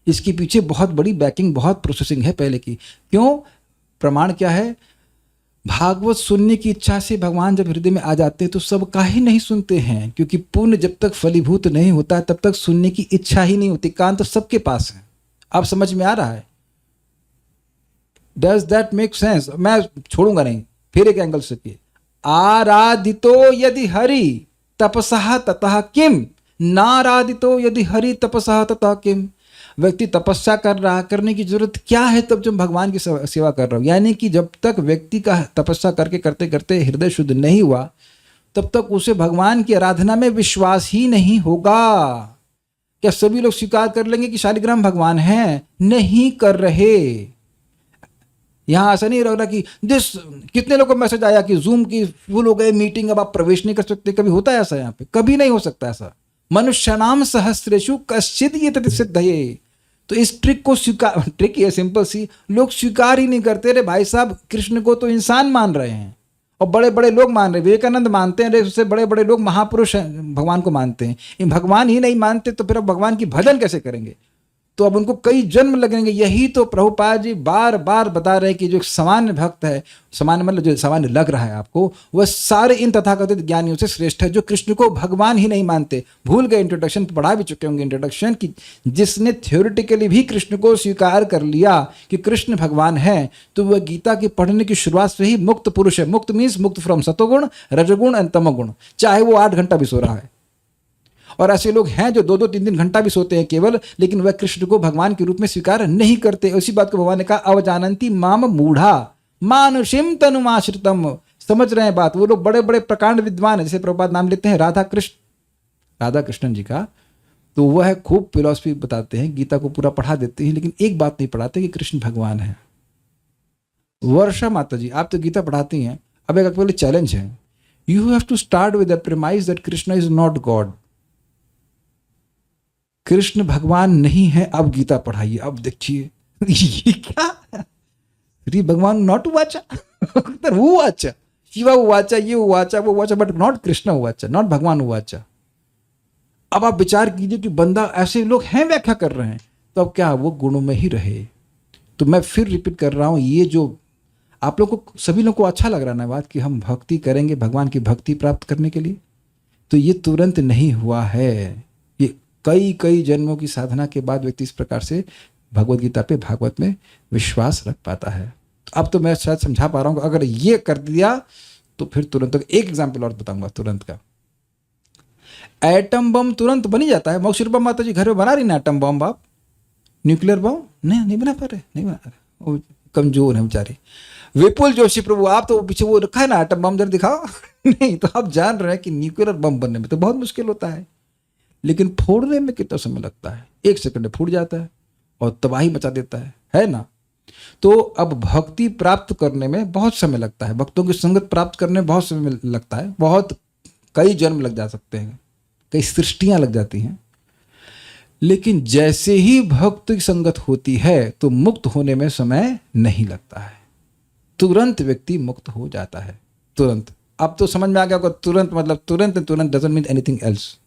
इसके पीछे बहुत बड़ी बैकिंग, बहुत प्रोसेसिंग है पहले की। क्यों? प्रमाण क्या है? भागवत सुनने की इच्छा से भगवान जब हृदय में आ जाते हैं तो सब काहे नहीं सुनते हैं, क्योंकि पुण्य जब तक फलीभूत नहीं होता तब तक सुनने की इच्छा ही नहीं होती। कान तो सबके पास है। आप समझ में आ रहा है? Does that make sense? मैं छोड़ूंगा नहीं, फिर एक एंगल से किए, आराधितो यदि हरि तपसः ततः किम, नाराधितो यदि हरि तपसः ततः किम। व्यक्ति तपस्या कर रहा, करने की जरूरत क्या है तब जब भगवान की सेवा कर रहा हो? यानी कि जब तक व्यक्ति का तपस्या करके करते करते हृदय शुद्ध नहीं हुआ तब तक उसे भगवान की आराधना में विश्वास ही नहीं होगा। क्या सभी लोग स्वीकार कर लेंगे कि शालिग्राम भगवान हैं? नहीं कर रहे। यहां ऐसा नहीं रहा कि कितने लोगों को मैसेज आया कि जूम की फुल हो गए मीटिंग, अब आप प्रवेश नहीं कर सकते। कभी होता है ऐसा? यहाँ पे कभी नहीं हो सकता ऐसा। मनुष्याणाम सहस्रेषु कश्चित् ये तत् सिद्धये। तो इस ट्रिक को स्वीकार, ट्रिक ये सिंपल सी, लोग स्वीकार ही नहीं करते। रे भाई साहब, कृष्ण को तो इंसान मान रहे हैं और बड़े बड़े लोग मान रहे हैं, विवेकानंद मानते हैं, उससे बड़े बड़े लोग महापुरुष भगवान को मानते हैं। इन भगवान ही नहीं मानते तो फिर अब भगवान की भजन कैसे करेंगे? तो अब उनको कई जन्म लगेंगे। यही तो प्रभुपाद जी बार बार बता रहे हैं कि जो सामान्य भक्त है, सामान्य मतलब जो सामान्य लग रहा है आपको, वह सारे इन तथाकथित ज्ञानियों से श्रेष्ठ है जो कृष्ण को भगवान ही नहीं मानते। भूल गए, इंट्रोडक्शन पढ़ा भी चुके होंगे इंट्रोडक्शन की, जिसने थ्योरेटिकली भी कृष्ण को स्वीकार कर लिया कि कृष्ण भगवान है, तो वह गीता के पढ़ने की शुरुआत से ही मुक्त पुरुष है। मुक्त मीन्स मुक्त फ्रॉम सतोगुण, रजगुण एंड तमोगुण, चाहे वो 8 घंटा भी सो रहा है। और ऐसे लोग हैं जो 2-2, 3-3 घंटा भी सोते हैं केवल, लेकिन वह कृष्ण को भगवान के रूप में स्वीकार नहीं करते। उसी बात को भगवान ने कहा, अवजानंती माम मूढ़ा मानुषिम तनुमाश्रितम। समझ रहे हैं बात? वो लोग बड़े बड़े प्रकांड विद्वान है, जैसे प्रभुपाद नाम लेते हैं राधा कृष्णन जी का, तो वह खूब फिलॉसफी बताते हैं, गीता को पूरा पढ़ा देते हैं, लेकिन एक बात नहीं पढ़ाते कि कृष्ण भगवान है। वर्षा माता जी, आप तो गीता पढ़ाती हैं, अब एक अकेले चैलेंज है, you have to start with the premise that Krishna is not God. Krishna भगवान नहीं है। अब गीता पढ़ाइए, अब देखिए ये क्या, श्री भगवान नॉट उवाचा उवाचा, शिवा उवाचा, ये उवाचा, वो उवाचा, बट नॉट कृष्ण उवाचा, नॉट भगवान उवाचा। अब आप विचार कीजिए कि बंदा, ऐसे लोग हैं व्याख्या कर रहे हैं, तो अब क्या वो गुणों में ही रहे? तो मैं फिर रिपीट कर रहा हूं, ये जो आप लोग को, सभी लोग को अच्छा लग रहा है ना बात कि हम भक्ति करेंगे भगवान की भक्ति प्राप्त करने के लिए, तो ये तुरंत नहीं हुआ है। कई कई जन्मों की साधना के बाद व्यक्ति इस प्रकार से भगवद गीता पे, भागवत में विश्वास रख पाता है। तो अब तो मैं शायद समझा पा रहा हूँ, अगर ये कर दिया तो फिर तुरंत। एक एग्जाम्पल और बताऊंगा तुरंत का। एटम बम तुरंत बन ही जाता है। मोक्षर बम माता जी घर में बना रही ना एटम बम, आप न्यूक्लियर बम नहीं बना पा रहे, नहीं बना रहे, वो कमजोर है बेचारे। विपुल जोशी प्रभु, आप तो पीछे वो रखा है ना एटम बम, जरा दिखाओ। नहीं, तो आप जान रहे हैं कि न्यूक्लियर बम बनने में तो बहुत मुश्किल होता है, लेकिन फोड़ने में कितना समय लगता है, 1 सेकंड में फूट जाता है और तबाही मचा देता है ना। तो अब भक्ति प्राप्त करने में बहुत समय लगता है, भक्तों की संगत प्राप्त करने में बहुत समय लगता है, बहुत कई जन्म लग जा सकते हैं, कई सृष्टियां लग जाती हैं। लेकिन जैसे ही भक्त की संगत होती है तो मुक्त होने में समय नहीं लगता है, तुरंत व्यक्ति मुक्त हो जाता है, तुरंत। अब तो समझ में आ गया होगा, तुरंत मतलब तुरंत, तुरंत डजंट मीन एनीथिंग एल्स।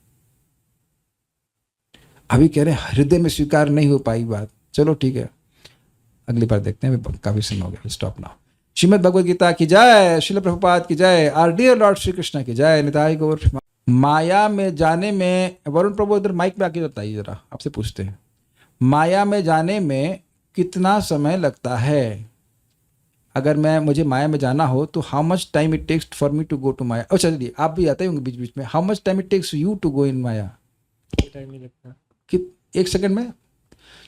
अभी कह रहे हैं हृदय में स्वीकार नहीं हो पाई बात, चलो ठीक है, अगली बार देखते हैं, काफी समय हो गया, स्टॉप नाउ। श्रीमद् भगवद गीता की जय, श्रील प्रभुपाद की जय, our dear Lord Shri Krishna की जय, निताई गौर। माया में जाने में, वरुण प्रभु इधर माइक पे आके बताइए जरा, आपसे पूछते हैं, माया में जाने में कितना समय लगता है? अगर मुझे माया में जाना हो तो how much time it takes for me to go to Maya? अच्छा चलिए, आप भी आते होंगे बीच बीच में, how much time it takes you to go in Maya? टाइम नहीं लगता कि 1 सेकंड में?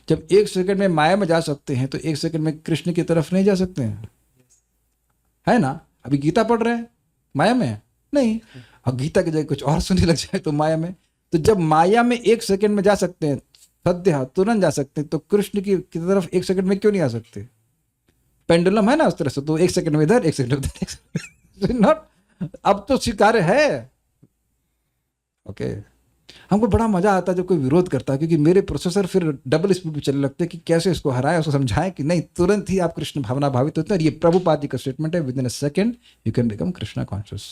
जब 1 सेकंड में माया में जा सकते हैं तो 1 सेकंड में कृष्ण की तरफ नहीं जा सकते हैं, है ना? अभी गीता पढ़ रहे हैं, माया में नहीं, और गीता की जगह कुछ और सुनने लग जाए तो माया में। तो जब माया में 1 सेकंड में जा सकते हैं, सद्य तुरंत जा सकते हैं, तो कृष्ण की तरफ 1 सेकंड में क्यों नहीं आ सकते? पेंडुलम है ना उस तरह से, तो 1 सेकंड में इधर, 1 सेकंड उधर, नॉट। अब तो स्वीकार्य है। ओके, हमको बड़ा मजा आता है जब कोई विरोध करता है, क्योंकि मेरे प्रोसेसर फिर डबल स्पीड पे चलने लगते हैं कि कैसे इसको हराएं, उसको समझाएं कि नहीं, तुरंत ही आप कृष्ण भावना भावित होते हैं। ये प्रभुपाद जी का स्टेटमेंट है, with in a second you can become Krishna conscious.